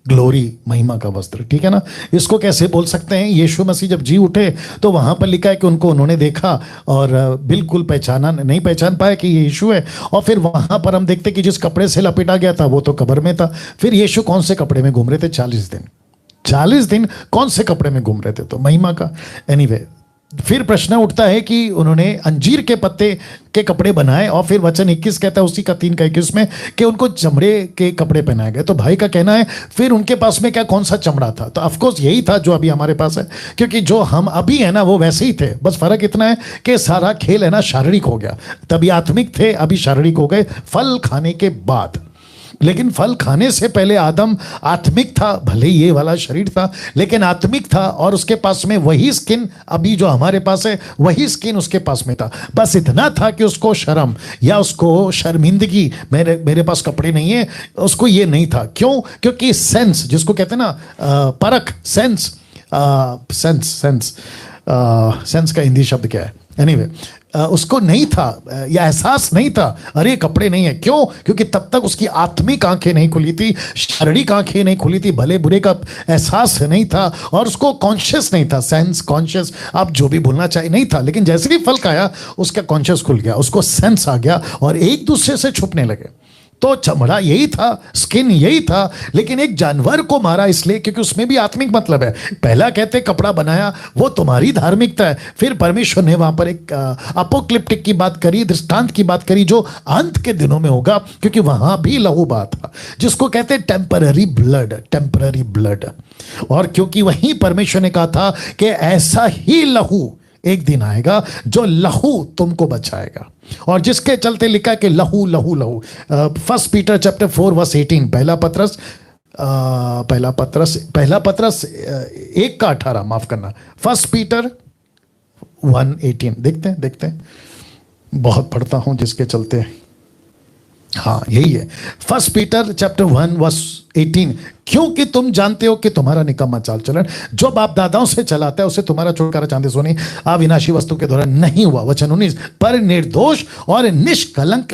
ग्लोरी, महिमा का वस्त्र, ठीक है ना। इसको कैसे बोल सकते हैं? यीशु मसीह जब जी उठे तो वहां पर लिखा है कि उनको उन्होंने देखा और बिल्कुल नहीं पहचान पाया कि ये यीशु है। और फिर वहां पर हम देखते कि जिस कपड़े से लपेटा गया था वो तो कब्र में था। फिर यीशु कौन से कपड़े में घूम रहे थे? 40 दिन कौन से कपड़े में घूम रहे थे? तो महिमा का। एनीवे, फिर प्रश्न उठता है कि उन्होंने अंजीर के पत्ते के कपड़े बनाए और फिर वचन 21 कहता है उसी का 3 का 21 में कि उनको चमड़े के कपड़े पहनाए गए। तो भाई का कहना है फिर उनके पास में क्या कौन सा चमड़ा था? तो ऑफकोर्स यही था जो अभी हमारे पास है, क्योंकि जो हम अभी है ना वो वैसे ही थे। बस फर्क इतना है कि सारा खेल है ना शारीरिक हो गया। तभी आत्मिक थे, अभी शारीरिक हो गए फल खाने के बाद। लेकिन फल खाने से पहले आदम आत्मिक था, भले ही ये वाला शरीर था लेकिन आत्मिक था, और उसके पास में वही स्किन अभी जो हमारे पास है वही स्किन उसके पास में था। बस इतना था कि उसको शर्म या उसको शर्मिंदगी, मेरे पास कपड़े नहीं है, उसको ये नहीं था। क्यों? क्योंकि सेंस, जिसको कहते हैं ना परख, सेंस का हिंदी शब्द क्या है? एनीवे, उसको नहीं था या एहसास नहीं था अरे कपड़े नहीं है। क्यों? क्योंकि तब तक उसकी आत्मिक आंखें नहीं खुली थी, शारीरिक आंखें नहीं खुली थी, भले बुरे का एहसास नहीं था और उसको कॉन्शियस नहीं था। सेंस, कॉन्शियस, आप जो भी बोलना चाहिए नहीं था। लेकिन जैसे ही फल खाया उसका कॉन्शियस खुल गया, उसको सेंस आ गया और एक दूसरे से छुपने लगे। तो चमड़ा यही था, स्किन यही था, लेकिन एक जानवर को मारा इसलिए क्योंकि उसमें भी आत्मिक मतलब है। पहला कहते कपड़ा बनाया, वो तुम्हारी धार्मिकता है। फिर परमेश्वर ने वहां पर एक अपोक्लिप्टिक की बात करी, दृष्टांत की बात करी जो अंत के दिनों में होगा, क्योंकि वहां भी लहू बात था जिसको कहते हैं टेम्पररी ब्लड। और क्योंकि वहीं परमेश्वर ने कहा था कि ऐसा ही लहू एक दिन आएगा जो लहू तुमको बचाएगा, और जिसके चलते लिखा कि लहू लहू लहू। 1 पीटर चैप्टर 4 वर्स 18, पहला पत्रस 1:18, माफ करना, 1 पीटर 1:18। देखते हैं, बहुत पढ़ता हूं जिसके चलते, हाँ यही है 1 पीटर चैप्टर 1 वर्स 18। क्योंकि तुम जानते हो कि तुम्हारा निकम्मा चाल चलन जो बाप दादाओं से चलाता है उसे तुम्हारा छुटकारा चांदी सोने अविनाशी वस्तु के द्वारा नहीं हुआ। वचन 19, पर निर्दोष और निष्कलंक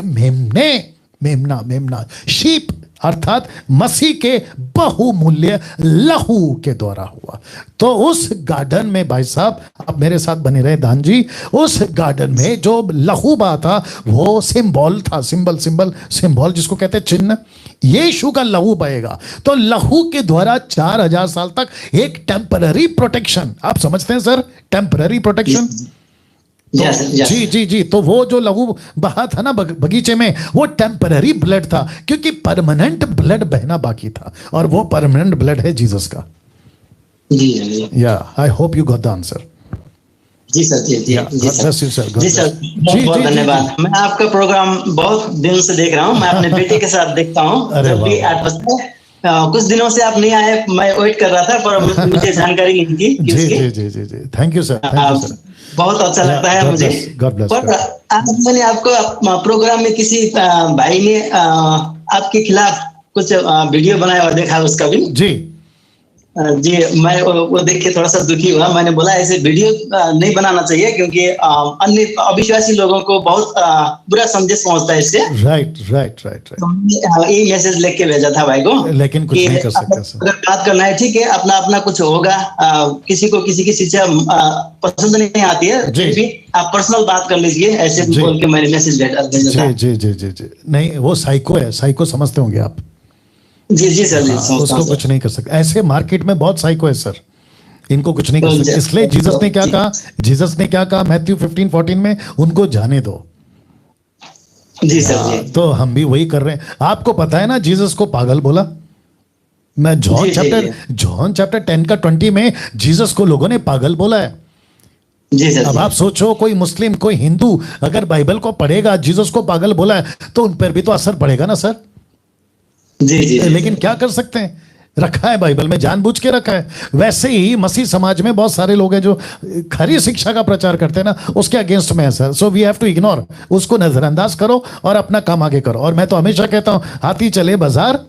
मेमना शीप अर्थात मसीह के बहुमूल्य लहू के द्वारा हुआ। तो उस गार्डन में भाई साहब, आप मेरे साथ बने रहे दान जी, उस गार्डन में जो लहू बहा था वो सिंबल था, सिंबल जिसको कहते हैं चिन्ह। यीशु का लहू बहेगा तो लहू के द्वारा 4000 साल तक एक टेम्पररी प्रोटेक्शन, आप समझते हैं सर, टेम्पररी प्रोटेक्शन। जी, तो वो जो लहू बहा था ना बगीचे में, वो टेम्पररी ब्लड था, क्योंकि परमानेंट ब्लड बहना बाकी था, और वो परमानेंट ब्लड है जीसस का। जी, yeah I hope you got the answer. जी सर, बहुत धन्यवाद। मैं आपका प्रोग्राम बहुत दिन से देख रहा हूँ, मैं अपने बेटे के साथ देखता हूँ जब भी 8 बजते हैं। कुछ दिनों से आप नहीं आए, मैं वेट कर रहा था, पर मुझे जानकारी नहीं थी। जी, थैंक यू सर। बहुत अच्छा लगता है मुझे। पर आज मैंने आपको प्रोग्राम में किसी भाई ने आपके खिलाफ कुछ वीडियो बनाया और देखा उसका भी। जी, जी, मैं वो देख के थोड़ा सा दुखी हुआ। मैंने बोला ऐसे वीडियो नहीं बनाना चाहिए, क्योंकि अन्य अविश्वासी लोगों को बहुत बुरा संदेश पहुंचता है इससे। Right right right right. ये मैसेज लिख के भेजा था भाई को, लेकिन कुछ नहीं कर सकता सर। अगर बात करना है ठीक है, अपना अपना कुछ होगा, किसी को किसी की शिक्षा पसंद नहीं आती है, फिर भी आप पर्सनल बात कर लीजिए, ऐसे बोल के मैंने मैसेज भेजा था। जी जी जी जी, नहीं वो साइको है, साइको समझते होंगे आप। जी जी सर, जी उसको कुछ नहीं कर सकते। ऐसे मार्केट में बहुत साइको है सर, इनको कुछ नहीं कर सकते। इसलिए जीसस ने क्या कहा, जीसस ने क्या कहा मैथ्यू 15:14 में, उनको जाने दो। जी सर जी। तो हम भी वही कर रहे हैं। आपको पता है ना जीसस को पागल बोला। मैं जॉन चैप्टर 10 का 20 में जीसस को लोगों ने पागल बोला है। जी सर। अब आप सोचो, कोई मुस्लिम कोई हिंदू अगर बाइबल को पढ़ेगा, जीसस को पागल बोला है, तो उन पर भी तो असर पड़ेगा ना सर। जी जी। लेकिन क्या कर सकते हैं, रखा है बाइबल में, जानबूझ के रखा है। वैसे ही मसीह समाज में बहुत सारे लोग हैं जो खरी शिक्षा का प्रचार करते हैं ना, उसके अगेंस्ट में है sir. So we have to ignore, उसको नजरअंदाज करो और अपना काम आगे करो। और मैं तो हमेशा कहता हूं, हाथी चले बाजार,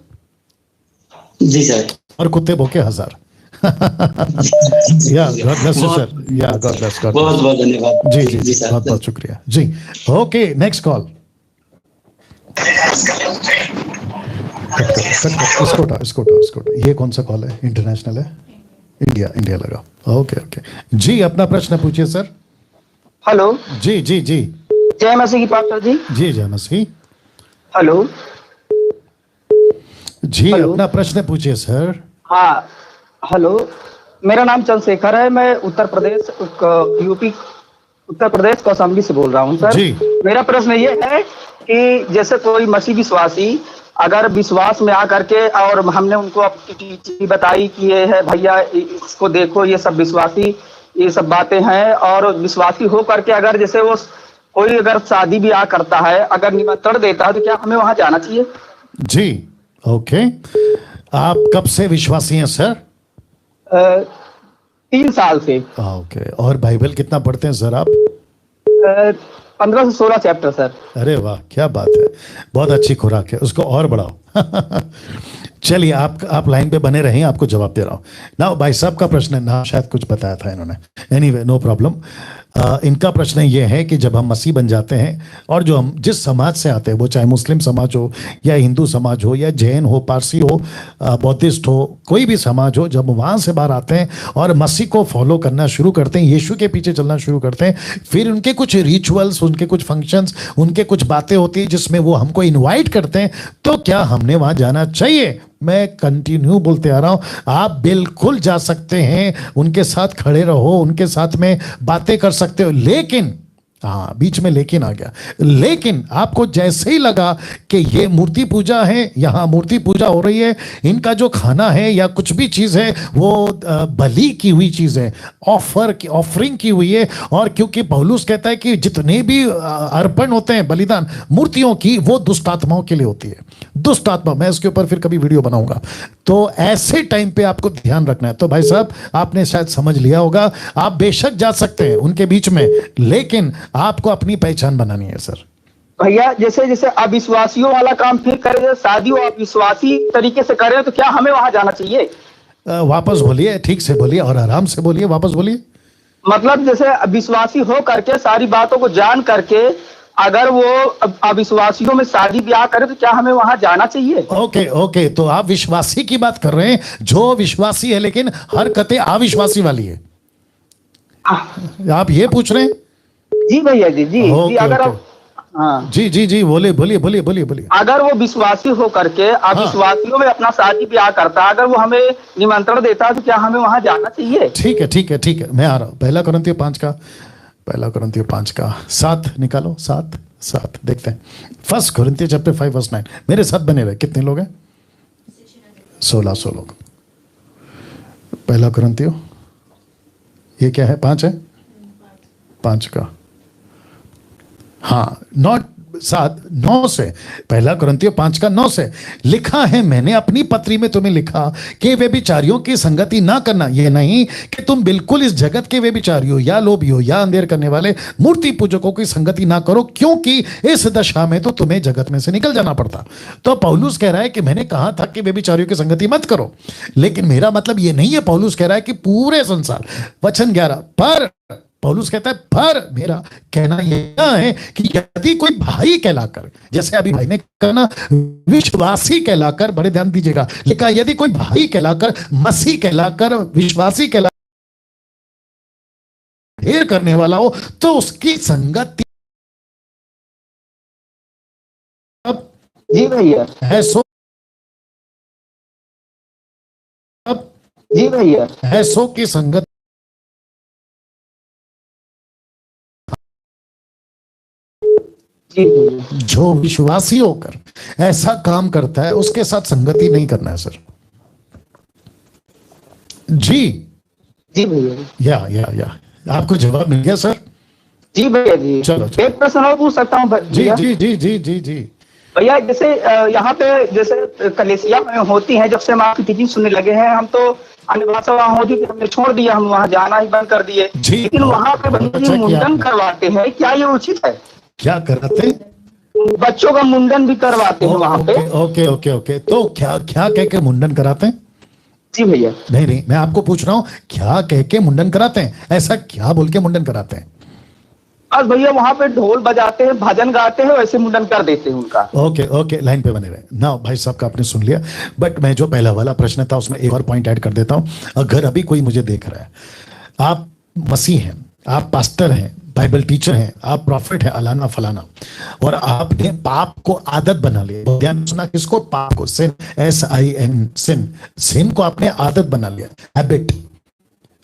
जी सर, और कुत्ते भौंके हजार। या गॉड ब्लेस यू सर, या गॉड ब्लेस, गॉड बहुत बहुत धन्यवाद। जी जी जी, बहुत बहुत शुक्रिया जी। Okay, next call. इसको ये कौन सा कॉल है? इंटरनेशनल है? इंडिया लगा। ओके ओके जी, अपना प्रश्न पूछिए सर। हेलो जी जी जी, जय मसीह की पास्टर जी। जी जय मसीह। हेलो जी, अपना प्रश्न पूछिए सर। हाँ हेलो, मेरा नाम चंद्रशेखर है, मैं उत्तर प्रदेश यूपी उत्तर प्रदेश कौशाम्बी से बोल रहा हूँ सर जी। मेरा प्रश्न ये है कि जैसे कोई मसीह विश्वासी अगर विश्वास में आकर के, और हमने उनको अपनी टीचिंग बताई कि ये है भैया, इसको देखो, ये सब विश्वासी ये सब बातें हैं, और विश्वासी हो करके अगर जैसे वो कोई अगर शादी ब्याह करता है, अगर निमंत्रण देता है, तो क्या हमें वहां जाना चाहिए? जी ओके। आप कब से विश्वासी हैं सर? 3 साल से। ओके, और बाइबल कितना पढ़ते हैं सर आप? 15 से 16 चैप्टर सर। अरे वाह, क्या बात है, बहुत अच्छी खुराक है, उसको और बढ़ाओ। चलिए, आप लाइन पे बने रहें, आपको जवाब दे रहा हूँ ना। भाई साहब का प्रश्न है ना, शायद कुछ बताया था इन्होंने। Anyway, no problem. इनका प्रश्न ये है कि जब हम मसीह बन जाते हैं, और जो हम जिस समाज से आते हैं, वो चाहे मुस्लिम समाज हो या हिंदू समाज हो या जैन हो, पारसी हो, बौद्धिस्ट हो, कोई भी समाज हो, जब वहाँ से बाहर आते हैं और मसीह को फॉलो करना शुरू करते हैं, यीशु के पीछे चलना शुरू करते हैं, फिर उनके कुछ रिचुअल्स, उनके कुछ फंक्शंस, उनके कुछ बातें होती हैं जिसमें वो हमको इन्वाइट करते हैं, तो क्या हमने वहाँ जाना चाहिए? मैं कंटिन्यू बोलते आ रहा हूं, आप बिल्कुल जा सकते हैं, उनके साथ खड़े रहो, उनके साथ में बातें कर सकते हो, लेकिन हाँ, बीच में लेकिन आ गया। लेकिन आपको जैसे ही लगा कि ये मूर्ति पूजा है, यहाँ मूर्ति पूजा हो रही है, इनका जो खाना है या कुछ भी चीज़ है वो बलि की हुई चीज़ है, ऑफरिंग की हुई है, और क्योंकि पौलुस कहता है कि जितने भी अर्पण होते हैं बलिदान मूर्तियों की, वो दुष्ट आत्माओं के लिए होती है। दुष्ट आत्मा, मैं इसके ऊपर फिर कभी वीडियो बनाऊंगा। तो ऐसे टाइम पे आपको ध्यान रखना है। तो भाई साहब, आपने शायद समझ लिया होगा, आप बेशक जा सकते हैं उनके बीच में, लेकिन आपको अपनी पहचान बनानी है सर। भैया जैसे जैसे अविश्वासियों वाला काम फिर करें, शादी अविश्वासी तरीके से करें, तो क्या हमें वहां जाना चाहिए? वापस बोलिए, ठीक से बोलिए और आराम से बोलिए, वापस बोलिए। मतलब जैसे विश्वासी हो करके सारी बातों को जान करके अगर वो अविश्वासियों में शादी ब्याह करे, तो क्या हमें वहां जाना चाहिए? ओके ओके, तो आप विश्वासी की बात कर रहे हैं, जो विश्वासी है लेकिन हरकतें अविश्वासी वाली है, आप ये पूछ रहे हैं? जी भैया जी, जी जी, अगर आप हाँ जी जी जी, बोलिए बोलिए बोलिए बोलिए बोलिए। अगर वो विश्वासी हो करके अविश्वासियों में अपना शादी ब्याह करता, अगर वो हमें निमंत्रण देता, तो क्या हमें वहां जाना चाहिए? ठीक है ठीक है ठीक है, मैं आ रहा हूँ। 1 कुरिन्थियों 5 का 7 निकालो, 7 देखते हैं। 1 कुरिन्थियों चैप्टर 5:9। मेरे साथ बने रहे। कितने लोग हैं? 1600 लोग। 1 कुरिन्थियों, ये क्या है? 5 है, 5 का, हाँ, नॉट 7:9 से, 1 कुरिन्थियों 5:9 से लिखा है, मैंने अपनी पत्री में तुम्हें लिखा कि व्यभिचारियों की संगति ना करना, यह नहीं कि तुम बिल्कुल इस जगत के व्यभिचारियों या लोभियों या अंधेर करने वाले मूर्ति पूजकों की संगति ना करो, क्योंकि इस दशा में तो तुम्हें जगत में से निकल जाना पड़ता। तो पौलुस कह रहा है कि मैंने कहा था कि व्यभिचारियों की संगति मत करो, लेकिन मेरा मतलब यह नहीं है। पौलुस कह रहा है कि पूरे संसार, वचन 11, पर पौलुस कहता है पर मेरा कहना यह है कि यदि कोई भाई कहलाकर, जैसे अभी भाई ने कहा ना विश्वासी कहलाकर, बड़े ध्यान दीजिएगा, लिखा यदि कोई भाई कहलाकर, मसीह कहलाकर, विश्वासी कहलाकर ढेर करने वाला हो तो उसकी संगति अब जी भैया है सो अब जी भैया है सो की संगत जो विश्वासी होकर ऐसा काम करता है उसके साथ संगति नहीं करना है सर। जी जी भैया या आपको जवाब मिल गया सर? जी भैया जी। चलो एक प्रश्न और पूछ सकता हूँ जी जी जी जी जी जी भैया? जैसे यहाँ पे जैसे कलेसिया में होती है, जब से हम आपकी टीचिंग सुनने लगे हैं, हम तो अन्य भाषा वहाँ होती थी, हमने छोड़ दिया, हम वहाँ जाना ही बंद कर दिए। लेकिन वहाँ पे बच्चे मुंडन करवाते हैं, क्या ये उचित है? क्या कराते? बच्चों का मुंडन भी करवाते हैं वहाँ पे। ओके ओके ओके, तो क्या क्या कह के मुंडन कराते हैं? जी भैया। नहीं, मैं आपको पूछ रहा हूँ, क्या कह के मुंडन कराते हैं? ऐसा क्या बोल के मुंडन कराते हैं? आज भैया वहाँ पे ढोल बजाते हैं, भजन गाते हैं, वैसे मुंडन कर देते हैं उनका। ओके ओके, लाइन पे बने रहे ना। भाई साहब का आपने सुन लिया, बट मैं जो पहला वाला प्रश्न था उसमें एक और पॉइंट ऐड कर देता हूँ। अगर अभी कोई मुझे देख रहा है, आप मसीह हैं, आप पास्टर हैं, बाइबल टीचर हैं, आप प्रॉफिट हैं, अलाना फलाना, और आपने पाप को आदत बना लिया। ध्यान सुना, किसको? पाप को, सिन, SIN, सिन को आपने आदत बना लिया, हैबिट।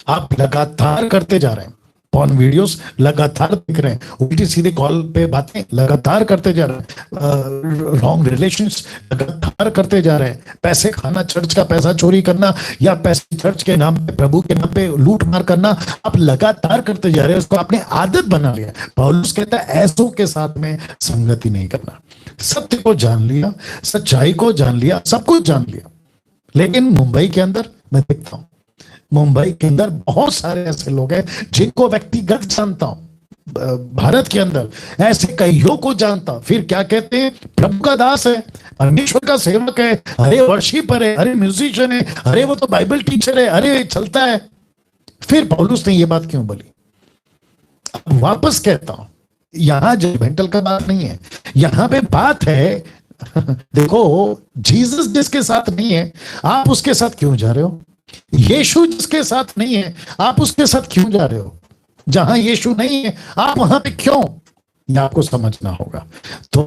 आप लगातार करते जा रहे हैं, पॉर्न वीडियोस लगातार दिख रहे हैं, उल्टी सीधे कॉल पे बातें लगातार करते जा रहे हैं, रॉन्ग रिलेशंस लगातार करते जा रहे हैं, पैसे खाना, चर्च का पैसा चोरी करना, या पैसे चर्च के नाम पे, प्रभु के नाम पे लूट मार करना, आप लगातार करते जा रहे हैं, उसको आपने आदत बना लिया। पौलुस कहता है ऐसों के साथ में संगति नहीं करना। सत्य को जान लिया, सच्चाई को जान लिया, सब कुछ जान लिया, लेकिन मुंबई के अंदर मैं देखता हूं, मुंबई के अंदर बहुत सारे ऐसे लोग हैं जिनको व्यक्तिगत जानता हूं, भारत के अंदर ऐसे कईयों को जानता हूं, फिर क्या कहते हैं, प्रभु का दास है, परमेश्वर का सेवक है, अरे वर्शिपर है, अरे म्यूजिशियन है, अरे वो तो बाइबल टीचर है, अरे चलता है। फिर पौलुस ने ये बात क्यों बोली? वापस कहता हूं, यहां जजमेंटल का बात नहीं है, यहां पे बात है देखो, जीसस जिसके साथ नहीं है आप उसके साथ क्यों जा रहे हो? यीशु जिसके साथ नहीं है आप उसके साथ क्यों जा रहे हो? जहां यीशु नहीं है आप वहां पे क्यों? ये आपको समझना होगा। तो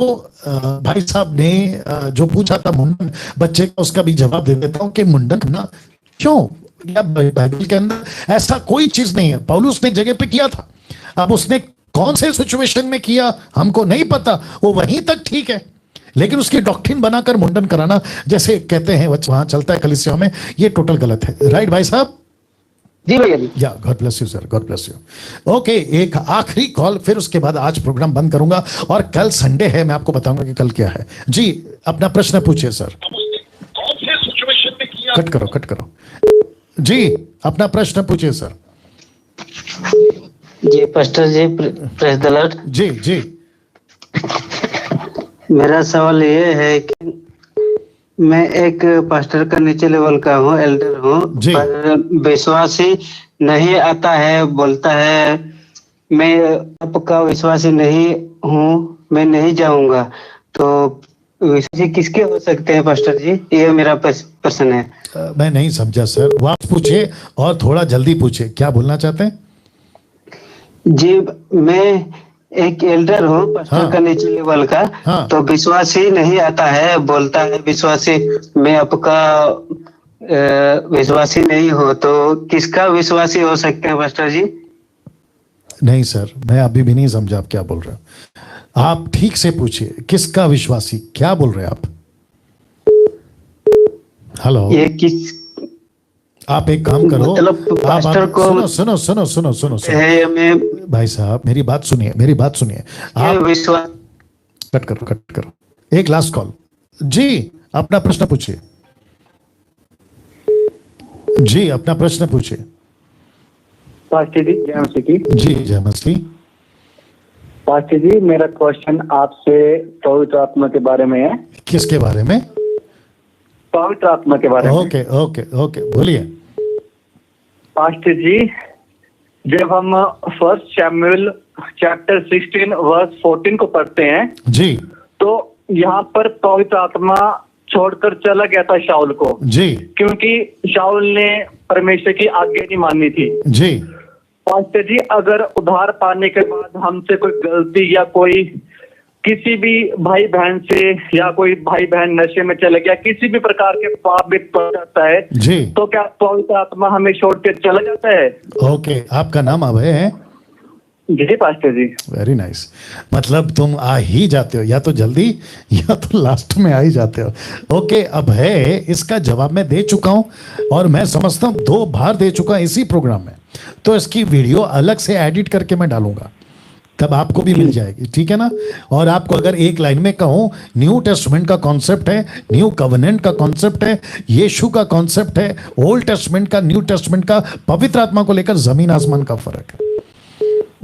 भाई साहब ने जो पूछा था मुंडन बच्चे का, उसका भी जवाब दे देता हूं कि मुंडन करना क्यों? या बाइबल के अंदर ऐसा कोई चीज नहीं है। पौलुस ने जगह पे किया था, अब उसने कौन से सिचुएशन में किया हमको नहीं पता, वो वहीं तक ठीक है, लेकिन उसकी डॉक्ट्रिन बनाकर मुंडन कराना, जैसे कहते हैं वहां चलता है कलीसिया में, ये टोटल गलत है। राइट भाई साहब? जी भैया जी। या God bless you sir, God bless you. Okay, एक आखिरी कॉल, फिर उसके बाद आज प्रोग्राम बंद करूंगा, और कल संडे है, मैं आपको बताऊंगा कि कल क्या है। जी, अपना प्रश्न पूछिए सर। कट करो जी, अपना प्रश्न पूछिए सर। जी पास्टर जी, प्रेज द लॉर्ड। जी मेरा सवाल ये है कि मैं एक पास्टर का नीचे लेवल का हूँ, एल्डर हूँ, पर विश्वासी नहीं आता है, बोलता है मैं आपका विश्वासी नहीं हूँ, मैं नहीं जाऊंगा। तो विश्वासी किसके हो सकते हैं पास्टर जी? ये मेरा प्रश्न है। मैं नहीं समझा सर, वापस पूछिए और थोड़ा जल्दी पूछिए, क्या बोलना चाहते हैं? जी, मैं एक एल्डर हूँ, पास्टर का नीचे लेवल का, तो विश्वासी नहीं आता है, बोलता है विश्वासी मैं आपका विश्वासी नहीं हो, तो किसका विश्वासी हो सकते हैं पास्टर जी? नहीं सर, मैं अभी भी नहीं समझा आप क्या बोल रहे हो। आप ठीक से पूछिए, किसका विश्वासी, क्या बोल रहे हैं आप? हेलो, ये किस, आप एक काम करो, मतलब पास्टर को सुनो भाई साहब, मेरी बात सुनिए, आप कट करो। एक लास्ट कॉल। जी, अपना प्रश्न पूछिए। जी, अपना प्रश्न पूछिए। पास्टर जी, जय मसीह की। जी, जय मसीह। पास्टर जी, मेरा क्वेश्चन आपसे पवित्र आत्मा के बारे में है। किसके बारे में? पवित्र आत्मा के बारे में। ओके ओके ओके, बोलिए। पास्टर जी, जब हम 1 शमूएल चैप्टर 16 वर्स 14 को पढ़ते हैं जी, तो यहाँ पर पवित्र आत्मा छोड़कर चला गया था शाऊल को जी, क्योंकि शाऊल ने परमेश्वर की आज्ञा नहीं मानी थी। जी, पास्टर जी, अगर उद्धार पाने के बाद हमसे कोई गलती या कोई किसी भी भाई बहन से या कोई भाई बहन नशे में चले गया, किसी भी प्रकार के पाप में पड़ जाता है जी, तो क्या पवित्र आत्मा हमें छोड़ के चला जाता है? ओके। आपका नाम अभय है? जी पास्टर जी। Very nice. मतलब तुम आ ही जाते हो, या तो जल्दी या तो लास्ट में आ ही जाते हो। ओके, अब है इसका जवाब मैं दे चुका हूं और मैं समझता हूं 2 बार दे चुका इसी प्रोग्राम में, तो इसकी वीडियो अलग से एडिट करके मैं डालूंगा, तब आपको भी मिल जाएगी, ठीक है ना। और आपको अगर एक लाइन में कहूं, न्यू टेस्टमेंट का कॉन्सेप्ट है, न्यू कवेनेंट का कॉन्सेप्ट है, यीशु का कॉन्सेप्ट है, ओल्ड टेस्टमेंट का, न्यू टेस्टमेंट का, पवित्र आत्मा को लेकर जमीन आसमान का फर्क है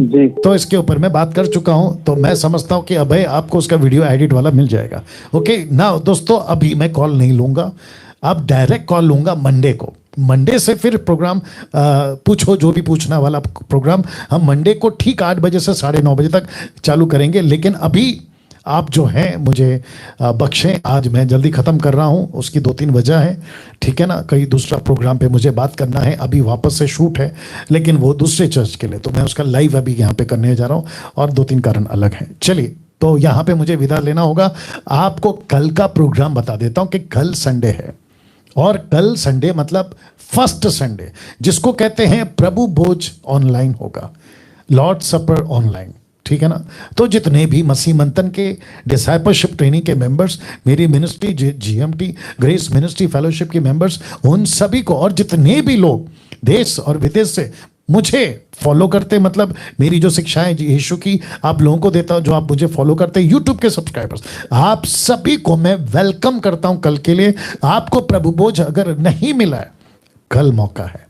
जी। तो इसके ऊपर मैं बात कर चुका हूं, तो मैं समझता हूं कि अभय आपको उसका वीडियो एडिट वाला मिल जाएगा। ओके ना दोस्तों, अभी मैं कॉल नहीं लूंगा, अब डायरेक्ट कॉल लूंगा मंडे को। मंडे से फिर प्रोग्राम पूछो जो भी पूछना वाला प्रोग्राम हम मंडे को ठीक 8 बजे से 9:30 बजे तक चालू करेंगे। लेकिन अभी आप जो हैं मुझे बख्शें, आज मैं जल्दी ख़त्म कर रहा हूं, उसकी 2-3 वजह है, ठीक है ना। कहीं दूसरा प्रोग्राम पे मुझे बात करना है, अभी वापस से शूट है, लेकिन वो दूसरे चर्च के लिए, तो मैं उसका लाइव अभी यहाँ पे करने जा रहा हूँ और 2-3 कारण अलग हैं। चलिए, तो यहाँ पे मुझे विदा लेना होगा। आपको कल का प्रोग्राम बता देता हूँ कि कल संडे है, और कल संडे मतलब फर्स्ट संडे, जिसको कहते हैं प्रभु भोज ऑनलाइन होगा, लॉर्ड सपर ऑनलाइन, ठीक है ना। तो जितने भी मसीह मंथन के डिसाइपलशिप ट्रेनिंग के मेंबर्स, मेरी ministry GMT grace ministry fellowship के मेंबर्स, उन सभी को, और जितने भी लोग देश और विदेश से मुझे फॉलो करते, मतलब मेरी जो शिक्षाएं यीशु की आप लोगों को देता हूं, जो आप मुझे फॉलो करते हैं, यूट्यूब के सब्सक्राइबर्स, आप सभी को मैं वेलकम करता हूं कल के लिए। आपको प्रभु भोज अगर नहीं मिला है, कल मौका है,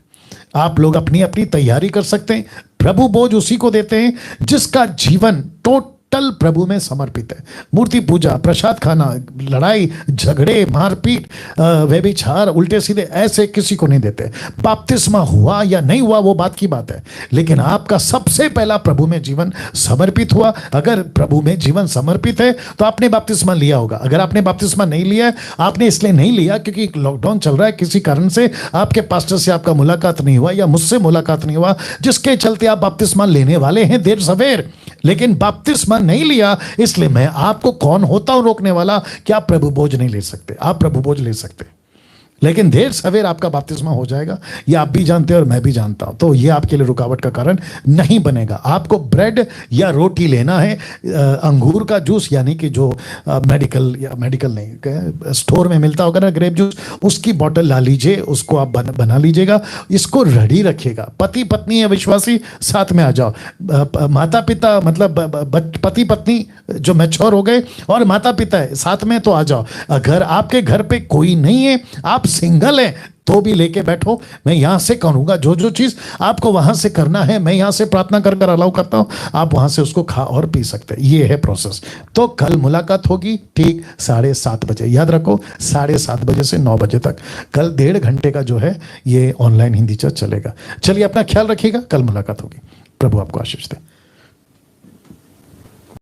आप लोग अपनी अपनी तैयारी कर सकते हैं। प्रभु भोज उसी को देते हैं जिसका जीवन टोटल प्रभु में समर्पित है। मूर्ति पूजा, प्रसाद खाना, लड़ाई झगड़े, मारपीट, व्यभिचार, उल्टे सीधे, ऐसे किसी को नहीं देते। बपतिस्मा हुआ या नहीं हुआ वो बात की बात है, लेकिन आपका सबसे पहला प्रभु में जीवन समर्पित हुआ। अगर प्रभु में जीवन समर्पित है तो आपने बपतिस्मा लिया होगा। अगर आपने बपतिस्मा नहीं लिया है, आपने इसलिए नहीं लिया क्योंकि लॉकडाउन चल रहा है, किसी कारण से आपके पास्टर से आपका मुलाकात नहीं हुआ या मुझसे मुलाकात नहीं हुआ, जिसके चलते आप बपतिस्मा लेने वाले हैं देर सवेर, लेकिन बपतिस्मा नहीं लिया। इसलिए मैं आपको कौन होता हूं रोकने वाला कि आप प्रभु भोज नहीं ले सकते। आप प्रभु भोज ले सकते, लेकिन देर सवेर आपका बपतिस्मा हो जाएगा, ये आप भी जानते हैं और मैं भी जानता हूं, तो ये आपके लिए रुकावट का कारण नहीं बनेगा। आपको ब्रेड या रोटी लेना है, अंगूर का जूस यानी कि जो मेडिकल नहीं, स्टोर में मिलता होगा ना ग्रेप जूस, उसकी बोतल ला लीजिए, उसको आप बना लीजिएगा, इसको रेडी रखिएगा। पति पत्नी है विश्वासी, साथ में आ जाओ। माता पिता मतलब पति पत्नी जो मैच्योर हो गए और माता पिता है साथ में, तो आ जाओ। अगर आपके घर पे कोई नहीं है, आप सिंगल है, तो भी लेके बैठो। मैं यहां से करूंगा जो चीज आपको वहां से करना है, मैं यहां से प्रार्थना कर अलाउ करता हूं, आप वहां से उसको खा और पी सकते हैं। ये है प्रोसेस। तो कल मुलाकात होगी ठीक 7:30 बजे, याद रखो 7:30 बजे से 9 बजे तक। कल 1.5 घंटे का जो है ये ऑनलाइन हिंदी चर्च चलेगा। चलिए, अपना ख्याल रखिएगा, कल मुलाकात होगी। प्रभु आपको आशीष दे।